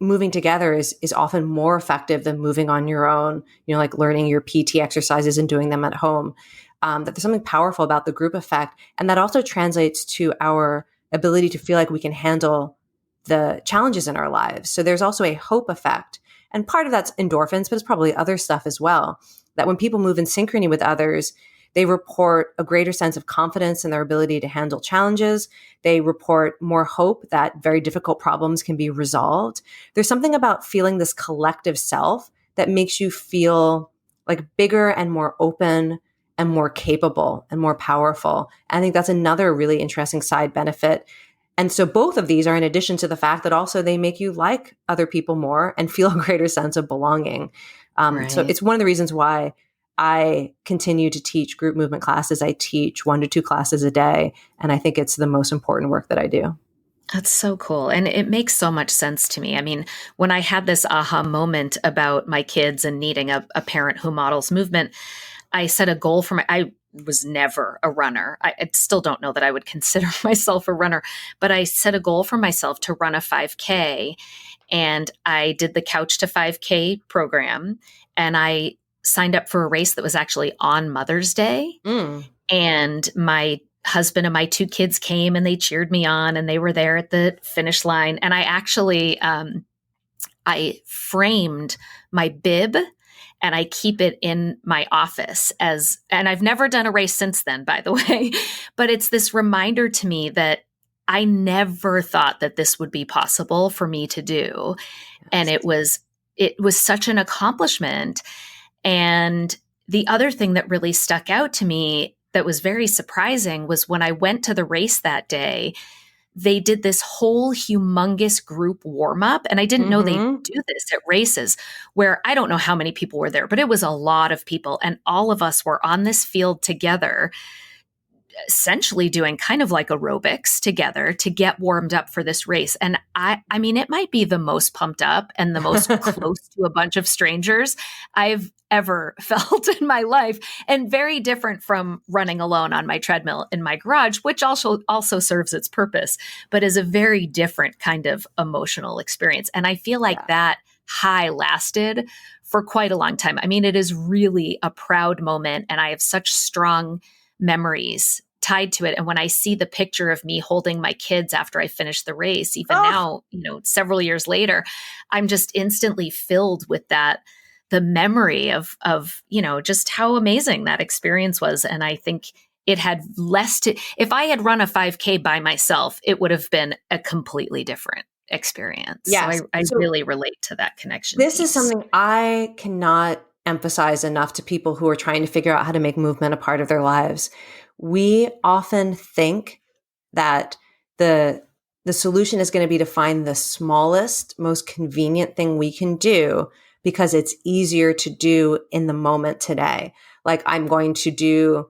moving together is often more effective than moving on your own, like learning your PT exercises and doing them at home. That there's something powerful about the group effect. And that also translates to our ability to feel like we can handle the challenges in our lives. So there's also a hope effect. And part of that's endorphins, but it's probably other stuff as well. that when people move in synchrony with others, they report a greater sense of confidence in their ability to handle challenges. They report more hope that very difficult problems can be resolved. There's something about feeling this collective self that makes you feel like bigger and more open and more capable and more powerful. I think that's another really interesting side benefit. And so both of these are in addition to the fact that also they make you like other people more and feel a greater sense of belonging. So it's one of the reasons why I continue to teach group movement classes. I teach 1 to 2 classes a day. And I think it's the most important work that I do. That's so cool. And it makes so much sense to me. I mean, when I had this aha moment about my kids and needing a parent who models movement, I set a goal for I was never a runner. I still don't know that I would consider myself a runner, but I set a goal for myself to run a 5K. And I did the Couch to 5K program, and I signed up for a race that was actually on Mother's Day. And my husband and my 2 kids came and they cheered me on, and they were there at the finish line. And I actually, I framed my bib and I keep it in my office and I've never done a race since then, by the way, but it's this reminder to me that I never thought that this would be possible for me to do. Yes. And it was such an accomplishment. And the other thing that really stuck out to me that was very surprising was when I went to the race that day, they did this whole humongous group warm up. And I didn't know they do this at races where I don't know how many people were there, but it was a lot of people. And all of us were on this field together, essentially doing kind of like aerobics together to get warmed up for this race. And I mean, it might be the most pumped up and the most close to a bunch of strangers I've ever felt in my life, and very different from running alone on my treadmill in my garage, which also serves its purpose, but is a very different kind of emotional experience. And I feel like that high lasted for quite a long time. I mean, it is really a proud moment, and I have such strong memories tied to it. And when I see the picture of me holding my kids after I finished the race, even now, several years later, I'm just instantly filled with the memory of, just how amazing that experience was. And I think it had if I had run a 5K by myself, it would have been a completely different experience. Yes. So I really relate to that connection. This is something I cannot emphasize enough to people who are trying to figure out how to make movement a part of their lives. We often think that the solution is going to be to find the smallest, most convenient thing we can do because it's easier to do in the moment today. Like I'm going to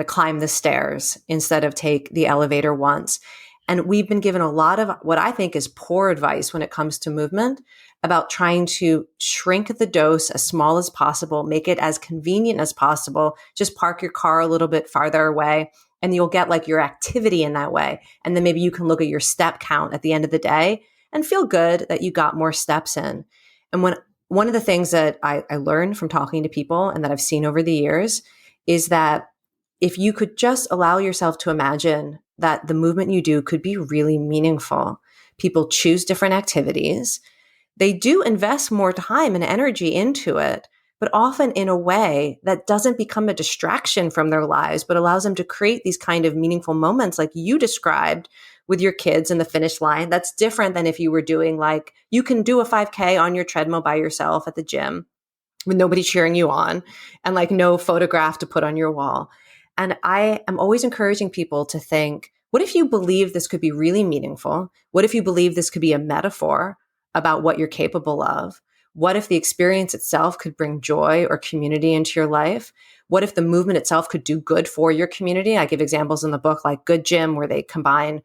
climb the stairs instead of take the elevator once. And we've been given a lot of what I think is poor advice when it comes to movement about trying to shrink the dose as small as possible, make it as convenient as possible. Just park your car a little bit farther away and you'll get like your activity in that way. And then maybe you can look at your step count at the end of the day and feel good that you got more steps in. And one of the things that I learned from talking to people and that I've seen over the years is that if you could just allow yourself to imagine that the movement you do could be really meaningful. People choose different activities. They do invest more time and energy into it, but often in a way that doesn't become a distraction from their lives, but allows them to create these kind of meaningful moments like you described with your kids in the finish line. That's different than if you were doing you can do a 5K on your treadmill by yourself at the gym with nobody cheering you on and no photograph to put on your wall. And I am always encouraging people to think, what if you believe this could be really meaningful? What if you believe this could be a metaphor about what you're capable of? What if the experience itself could bring joy or community into your life? What if the movement itself could do good for your community? I give examples in the book like Good Gym, where they combine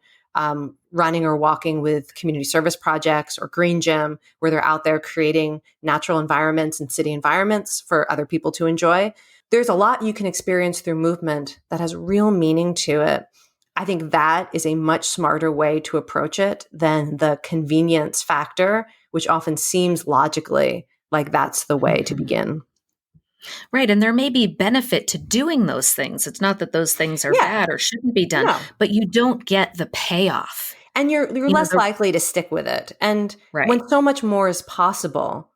running or walking with community service projects, or Green Gym, where they're out there creating natural environments and city environments for other people to enjoy. There's a lot you can experience through movement that has real meaning to it. I think that is a much smarter way to approach it than the convenience factor, which often seems logically like that's the way to begin. Right. And there may be benefit to doing those things. It's not that those things are bad or shouldn't be done, but you don't get the payoff. And you're less likely to stick with it. And when so much more is possible,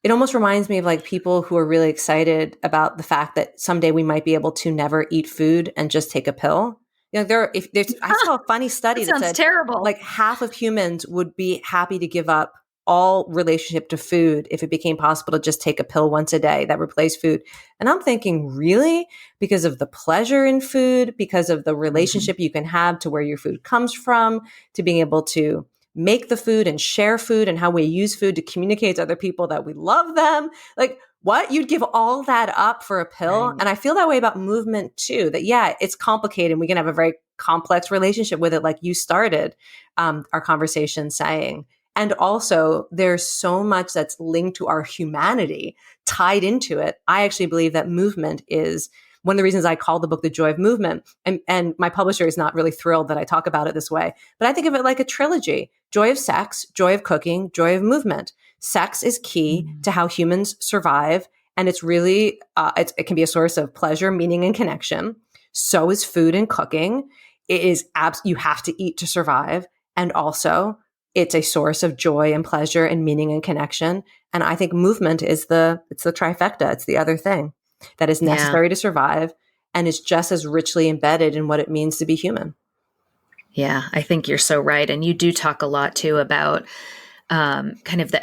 It almost reminds me of like people who are really excited about the fact that someday we might be able to never eat food and just take a pill. I saw a funny study that sounds said terrible. like half of humans would be happy to give up all relationship to food if it became possible to just take a pill once a day that replaced food. And I'm thinking, really? Because of the pleasure in food, because of the relationship you can have to where your food comes from, to being able to make the food and share food and how we use food to communicate to other people that we love them. Like, what? You'd give all that up for a pill? Right. And I feel that way about movement too, that yeah, it's complicated. We can have a very complex relationship with it, like you started our conversation saying. And also, there's so much that's linked to our humanity tied into it. I actually believe that movement is one of the reasons I call the book The Joy of Movement. And my publisher is not really thrilled that I talk about it this way. But I think of it like a trilogy: joy of sex, joy of cooking, joy of movement. Sex is key to how humans survive. And it's really, it can be a source of pleasure, meaning, and connection. So is food and cooking. It is you have to eat to survive. And also, it's a source of joy and pleasure and meaning and connection. And I think movement is it's the trifecta. It's the other thing that is necessary to survive and is just as richly embedded in what it means to be human. Yeah, I think you're so right. And you do talk a lot too about kind of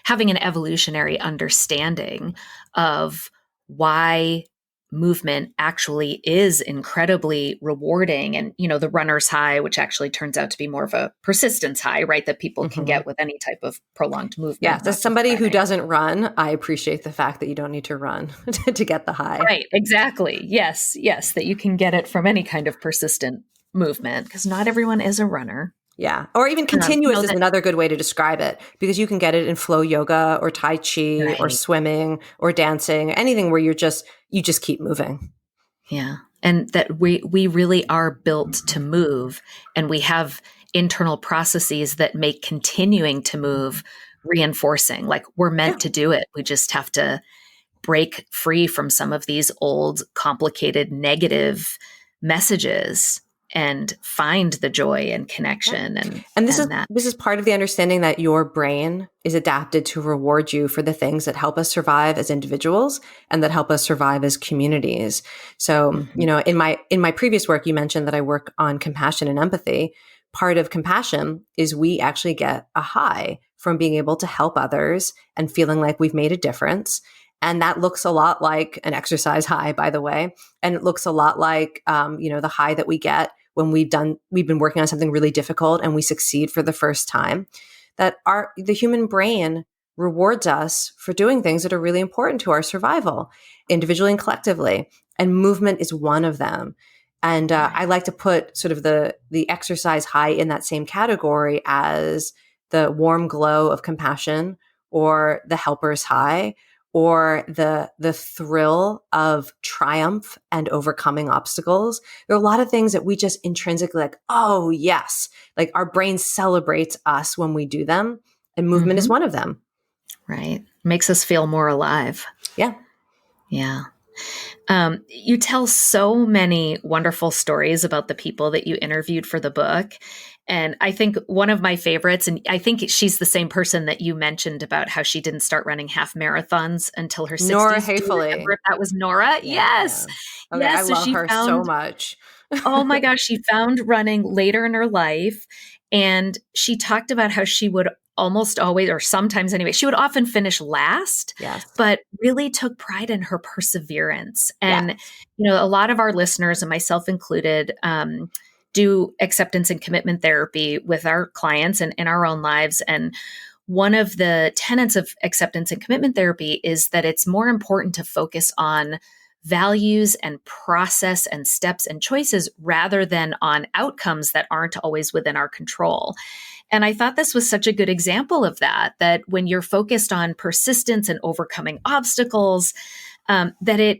having an evolutionary understanding of why movement actually is incredibly rewarding. And, the runner's high, which actually turns out to be more of a persistence high, right? That people can get with any type of prolonged movement. Yeah. As somebody who doesn't run, I appreciate the fact that you don't need to run to get the high. Right. Exactly. Yes. Yes. That you can get it from any kind of persistent movement, because not everyone is a runner. Yeah. Or even continuous is another good way to describe it, because you can get it in flow yoga or Tai Chi or swimming or dancing, anything where you just keep moving. Yeah. And that we really are built to move, and we have internal processes that make continuing to move reinforcing. Like, we're meant to do it. We just have to break free from some of these old, complicated, negative messages and find the joy and connection. And this is part of the understanding that your brain is adapted to reward you for the things that help us survive as individuals and that help us survive as communities. So, in my previous work, you mentioned that I work on compassion and empathy. Part of compassion is we actually get a high from being able to help others and feeling like we've made a difference. And that looks a lot like an exercise high, by the way. And it looks a lot like, the high that we get when we've been working on something really difficult and we succeed for the first time. That the human brain rewards us for doing things that are really important to our survival, individually and collectively. And movement is one of them. And I like to put sort of the exercise high in that same category as the warm glow of compassion, or the helper's high, or the thrill of triumph and overcoming obstacles. There are a lot of things that we just intrinsically like, oh yes, like our brain celebrates us when we do them, and movement is one of them. Right. Makes us feel more alive. Yeah. Yeah. You tell so many wonderful stories about the people that you interviewed for the book. And I think one of my favorites, and I think she's the same person that you mentioned about how she didn't start running half marathons until her 60s. Nora Hayfully. Remember if that was Nora? Yeah. Yes. Okay, yes. I love her so much. Oh my gosh. She found running later in her life. And she talked about how she would almost always, or sometimes anyway, she would often finish last, but really took pride in her perseverance. And, a lot of our listeners, and myself included, do acceptance and commitment therapy with our clients and in our own lives. And one of the tenets of acceptance and commitment therapy is that it's more important to focus on values and process and steps and choices rather than on outcomes that aren't always within our control. And I thought this was such a good example of that when you're focused on persistence and overcoming obstacles, that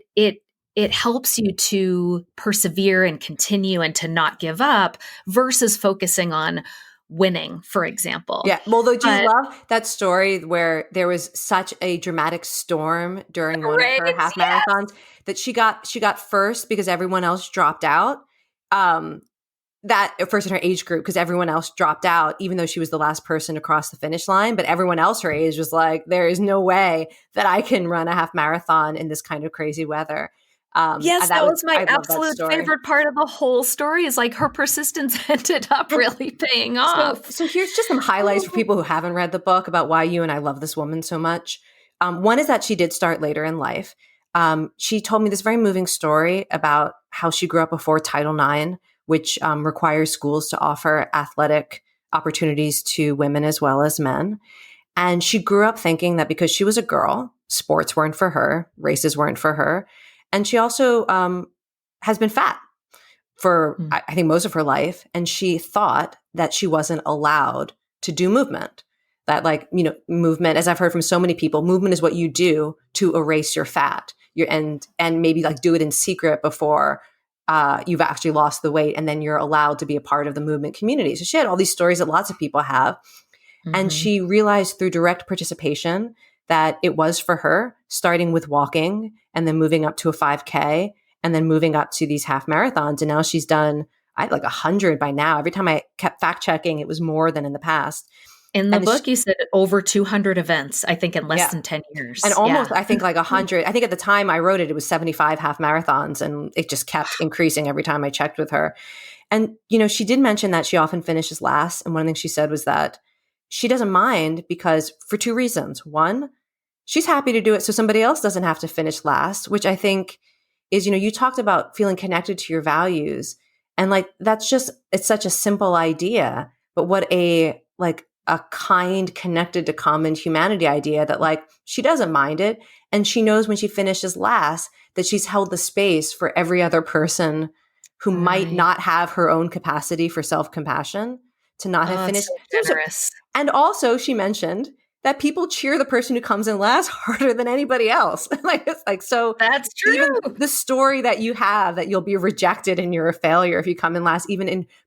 it helps you to persevere and continue and to not give up versus focusing on winning, for example. Yeah. Well, though, do you love that story where there was such a dramatic storm during one of her half marathons that she got first because everyone else dropped out? that first in her age group, because everyone else dropped out, even though she was the last person to cross the finish line. But everyone else her age was like, there is no way that I can run a half marathon in this kind of crazy weather. Yes, that was my I love that absolute story. favorite part of the whole story is like her persistence ended up really paying off. So here's just some highlights for people who haven't read the book about why you and I love this woman so much. One is that she did start later in life. She told me this very moving story about how she grew up before Title IX, which requires schools to offer athletic opportunities to women as well as men. And she grew up thinking that because she was a girl, sports weren't for her, races weren't for her. And she also has been fat for, I think, most of her life. And she thought that she wasn't allowed to do movement. That movement, as I've heard from so many people, movement is what you do to erase your fat. And maybe do it in secret before you've actually lost the weight, and then you're allowed to be a part of the movement community. So she had all these stories that lots of people have. And she realized through direct participation that it was for her, starting with walking and then moving up to a 5K and then moving up to these half marathons. And now she's done, 100 by now. Every time I kept fact checking, it was more than in the past. In the book, you said over 200 events, I think, in less than 10 years. And almost, I think, 100. I think at the time I wrote it was 75 half marathons, and it just kept increasing every time I checked with her. And, she did mention that she often finishes last. And one thing she said was that she doesn't mind because for two reasons. One, she's happy to do it so somebody else doesn't have to finish last, which I think is, you talked about feeling connected to your values. And it's such a simple idea, but what a kind, connected to common humanity idea that she doesn't mind it. And she knows when she finishes last that she's held the space for every other person who might not have her own capacity for self-compassion to not have finished. So generous. And also she mentioned that people cheer the person who comes in last harder than anybody else. So that's true. Even the story that you have that you'll be rejected and you're a failure if you come in last,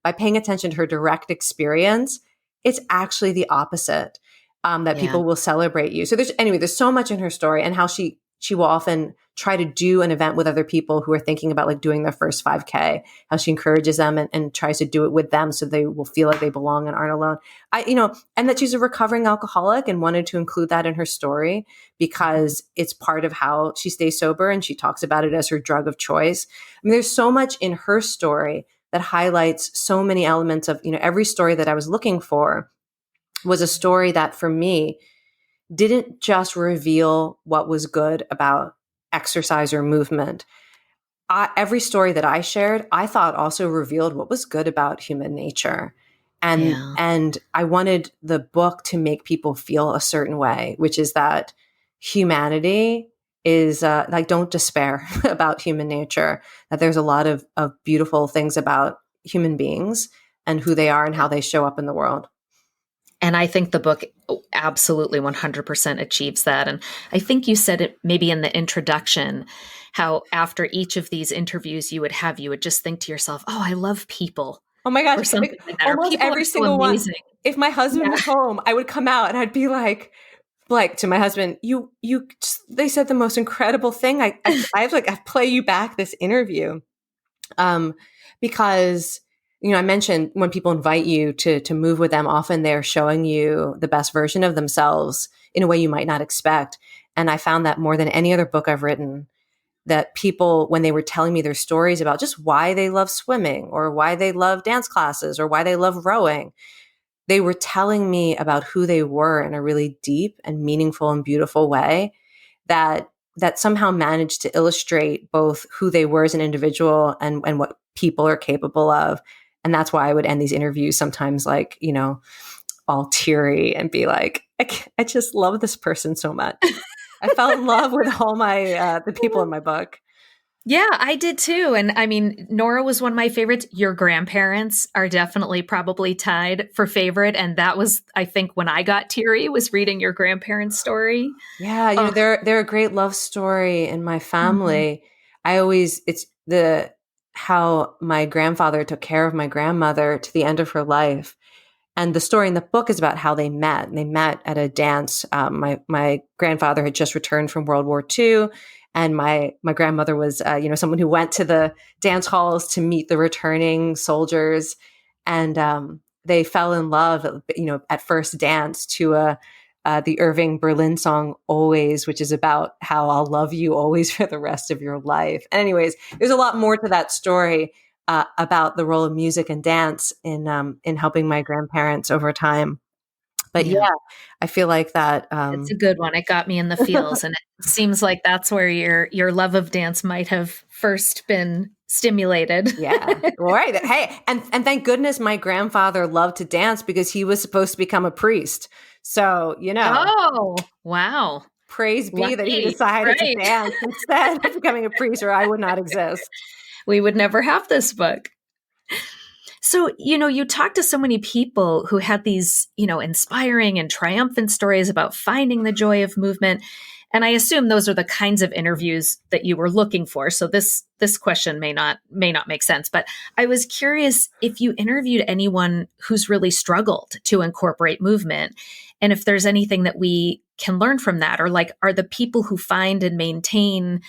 by paying attention to her direct experience, it's actually the opposite, that people will celebrate you. So there's so much in her story, and how she will often try to do an event with other people who are thinking about doing their first 5K, how she encourages them and tries to do it with them so they will feel like they belong and aren't alone. And that she's a recovering alcoholic and wanted to include that in her story because it's part of how she stays sober, and she talks about it as her drug of choice. There's so much in her story that highlights so many elements of, every story that I was looking for was a story that for me didn't just reveal what was good about exercise or movement. Every story that I shared, I thought also revealed what was good about human nature. And I wanted the book to make people feel a certain way, which is that humanity is don't despair about human nature, that there's a lot of beautiful things about human beings and who they are and how they show up in the world. And I think the book absolutely 100% achieves that. And I think you said it maybe in the introduction, how after each of these interviews you would just think to yourself, oh, I love people. Oh my gosh. Or something like that. Almost every single one. If my husband was home, I would come out and I'd be like to my husband, they said the most incredible thing. I play you back this interview. Because, I mentioned when people invite you to move with them, often they're showing you the best version of themselves in a way you might not expect. And I found that more than any other book I've written, that people, when they were telling me their stories about just why they love swimming or why they love dance classes or why they love rowing, they were telling me about who they were in a really deep and meaningful and beautiful way that somehow managed to illustrate both who they were as an individual and what people are capable of. And that's why I would end these interviews sometimes all teary and be like, I just love this person so much. I fell in love with all my the people in my book. Yeah, I did too. And I mean, Nora was one of my favorites. Your grandparents are definitely probably tied for favorite. And that was, I think, when I got teary, was reading your grandparents' story. Yeah, they're a great love story in my family. It's how my grandfather took care of my grandmother to the end of her life. And the story in the book is about how they met. And they met at a dance. My grandfather had just returned from World War II. And my grandmother was, someone who went to the dance halls to meet the returning soldiers. And they fell in love, at first dance to the Irving Berlin song, Always, which is about how I'll love you always for the rest of your life. And anyways, there's a lot more to that story about the role of music and dance in helping my grandparents over time. But yeah, I feel like that. It's a good one. It got me in the feels. And it seems like that's where your love of dance might have first been stimulated. Yeah. Right. Hey, and thank goodness my grandfather loved to dance because he was supposed to become a priest. So, Oh, wow. Praise be that he decided to dance instead of becoming a priest, or I would not exist. We would never have this book. So, you talk to so many people who had these, inspiring and triumphant stories about finding the joy of movement. And I assume those are the kinds of interviews that you were looking for. So this question may not make sense, but I was curious if you interviewed anyone who's really struggled to incorporate movement, and if there's anything that we can learn from that, or like, are the people who find and maintain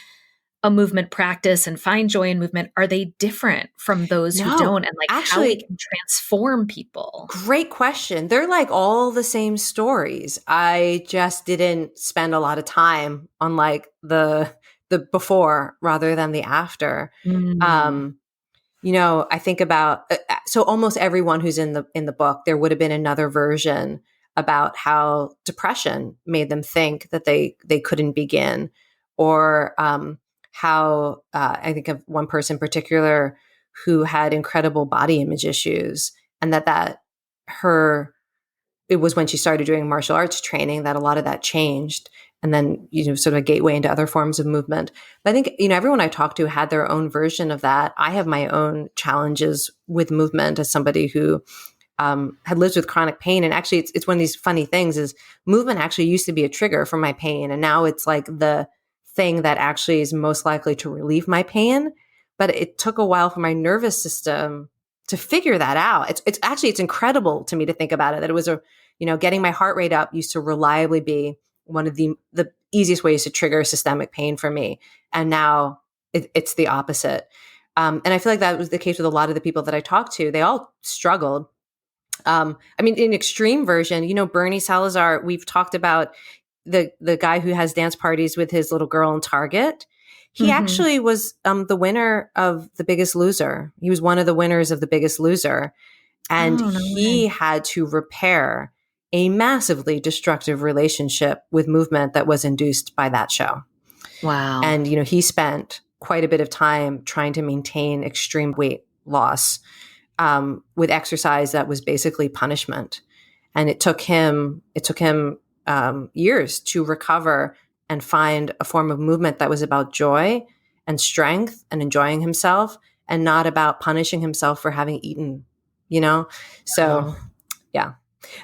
a movement practice and find joy in movement, are they different from those who don't? And like how we can transform people? Great question. They're like all the same stories. I just didn't spend a lot of time on like the before rather than the after. I think about, so almost everyone who's in the book, there would have been another version about how depression made them think that they couldn't begin, or how I think of one person in particular who had incredible body image issues, and that it was when she started doing martial arts training that a lot of that changed, and then sort of a gateway into other forms of movement. But I think everyone I talked to had their own version of that. I have my own challenges with movement as somebody who had lived with chronic pain, and actually it's one of these funny things is movement actually used to be a trigger for my pain, and now it's like the thing that actually is most likely to relieve my pain. But it took a while for my nervous system to figure that out. It's incredible to me to think about it, that it was getting my heart rate up used to reliably be one of the easiest ways to trigger systemic pain for me. And now it's the opposite. And I feel like that was the case with a lot of the people that I talked to. They all struggled. In extreme version, Bernie Salazar, we've talked about the guy who has dance parties with his little girl in Target. He actually was the winner of The Biggest Loser. He was one of the winners of The Biggest Loser. And he had to repair a massively destructive relationship with movement that was induced by that show. Wow. And, he spent quite a bit of time trying to maintain extreme weight loss with exercise that was basically punishment. And it took him years to recover and find a form of movement that was about joy and strength and enjoying himself, and not about punishing himself for having eaten, So, yeah.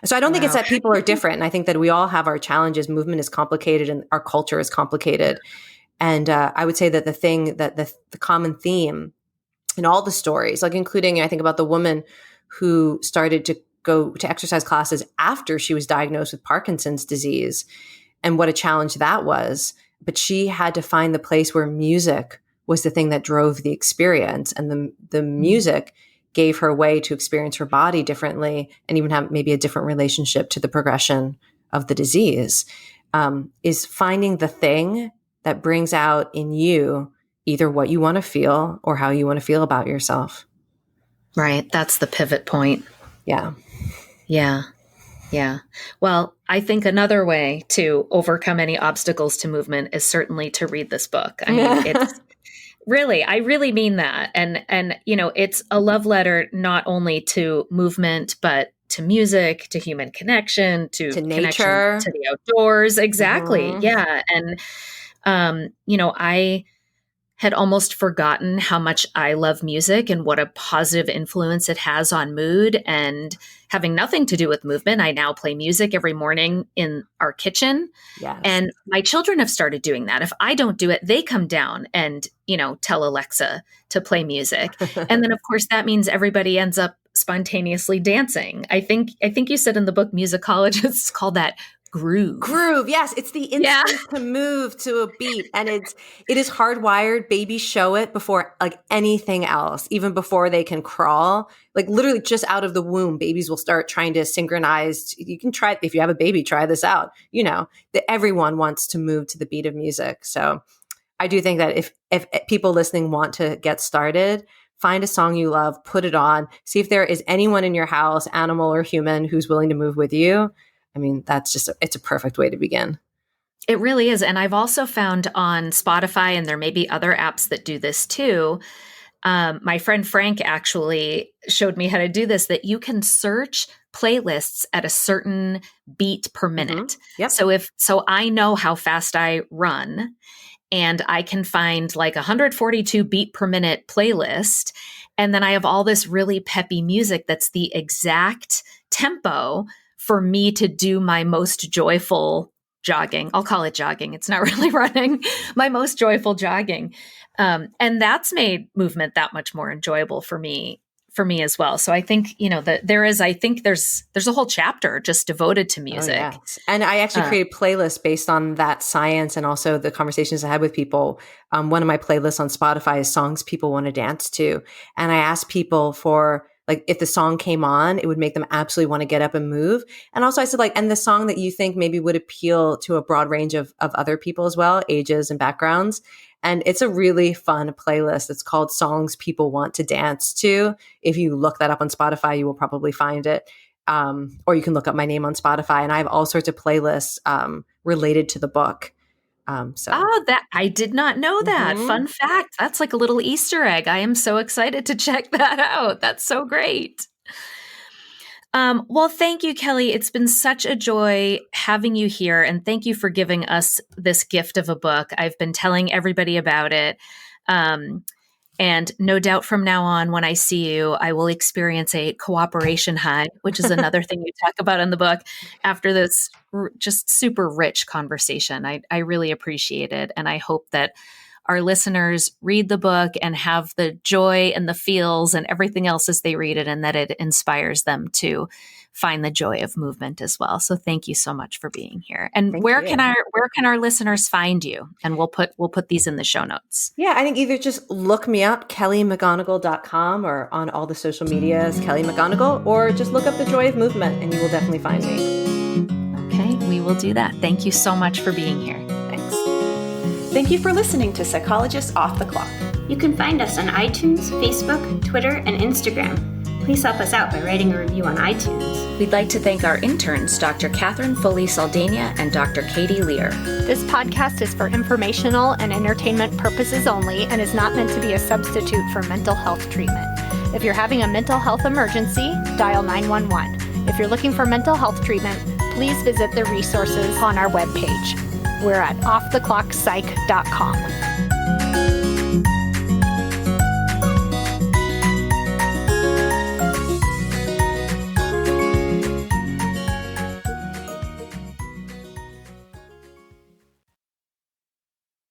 So I don't think it's that people are different. And I think that we all have our challenges. Movement is complicated and our culture is complicated. And I would say that the common theme in all the stories, like including, I think about the woman who started to go to exercise classes after she was diagnosed with Parkinson's disease, and what a challenge that was. But she had to find the place where music was the thing that drove the experience, and the music gave her a way to experience her body differently and even have maybe a different relationship to the progression of the disease. Is finding the thing that brings out in you either what you want to feel or how you want to feel about yourself. Right. That's the pivot point. Yeah. Yeah. Yeah. Well, I think another way to overcome any obstacles to movement is certainly to read this book. I mean, it's really, I really mean that. And, it's a love letter, not only to movement, but to music, to human connection, to nature, to the outdoors. Exactly. Yeah. And, I had almost forgotten how much I love music and what a positive influence it has on mood. And having nothing to do with movement, I now play music every morning in our kitchen. Yes. And my children have started doing that. If I don't do it, they come down and, tell Alexa to play music. And then of course that means everybody ends up spontaneously dancing. I think you said in the book, musicologists call that groove. Groove. Yes. It's the instinct to move to a beat. And it is hardwired. Babies show it before like anything else, even before they can crawl. Like literally just out of the womb, babies will start trying to synchronize. You can try, if you have a baby, try this out. You know, that everyone wants to move to the beat of music. So I do think that if people listening want to get started, find a song you love, put it on, see if there is anyone in your house, animal or human, who's willing to move with you. I mean, it's a perfect way to begin. It really is. And I've also found on Spotify, and there may be other apps that do this too. My friend Frank actually showed me how to do this, that you can search playlists at a certain beat per minute. Yep. So I know how fast I run, and I can find like 142 beat per minute playlist. And then I have all this really peppy music that's the exact tempo for me to do my most joyful jogging. I'll call it jogging. It's not really running. My most joyful jogging. And that's made movement that much more enjoyable for me as well. So I think, that there's a whole chapter just devoted to music. Oh, yes. And I actually created playlists based on that science and also the conversations I had with people. One of my playlists on Spotify is songs people want to dance to. And I asked people for, like, if the song came on, it would make them absolutely want to get up and move. And also I said, like, and the song that you think maybe would appeal to a broad range of other people as well, ages and backgrounds. And it's a really fun playlist. It's called Songs People Want to Dance To. If you look that up on Spotify, you will probably find it. Or you can look up my name on Spotify. And I have all sorts of playlists related to the book. That I did not know that. Mm-hmm. Fun fact. That's like a little Easter egg. I am so excited to check that out. That's so great. Well, thank you, Kelly. It's been such a joy having you here. And thank you for giving us this gift of a book. I've been telling everybody about it. And no doubt from now on, when I see you, I will experience a cooperation high, which is another thing you talk about in the book, after this just super rich conversation. I really appreciate it. And I hope that our listeners read the book and have the joy and the feels and everything else as they read it, and that it inspires them to find the joy of movement as well. So thank you so much for being here. And where can our listeners find you? And we'll put these in the show notes. Yeah, I think either just look me up, Kellymcgonigal.com, or on all the social medias, Kelly McGonigal, or just look up The Joy of Movement and you will definitely find me. Okay, we will do that. Thank you so much for being here. Thanks. Thank you for listening to Psychologist Off the Clock. You can find us on iTunes, Facebook, Twitter, and Instagram. Please help us out by writing a review on iTunes. We'd like to thank our interns, Dr. Catherine Foley-Saldana and Dr. Katy Lear. This podcast is for informational and entertainment purposes only and is not meant to be a substitute for mental health treatment. If you're having a mental health emergency, dial 911. If you're looking for mental health treatment, please visit the resources on our webpage. We're at offtheclockpsych.com.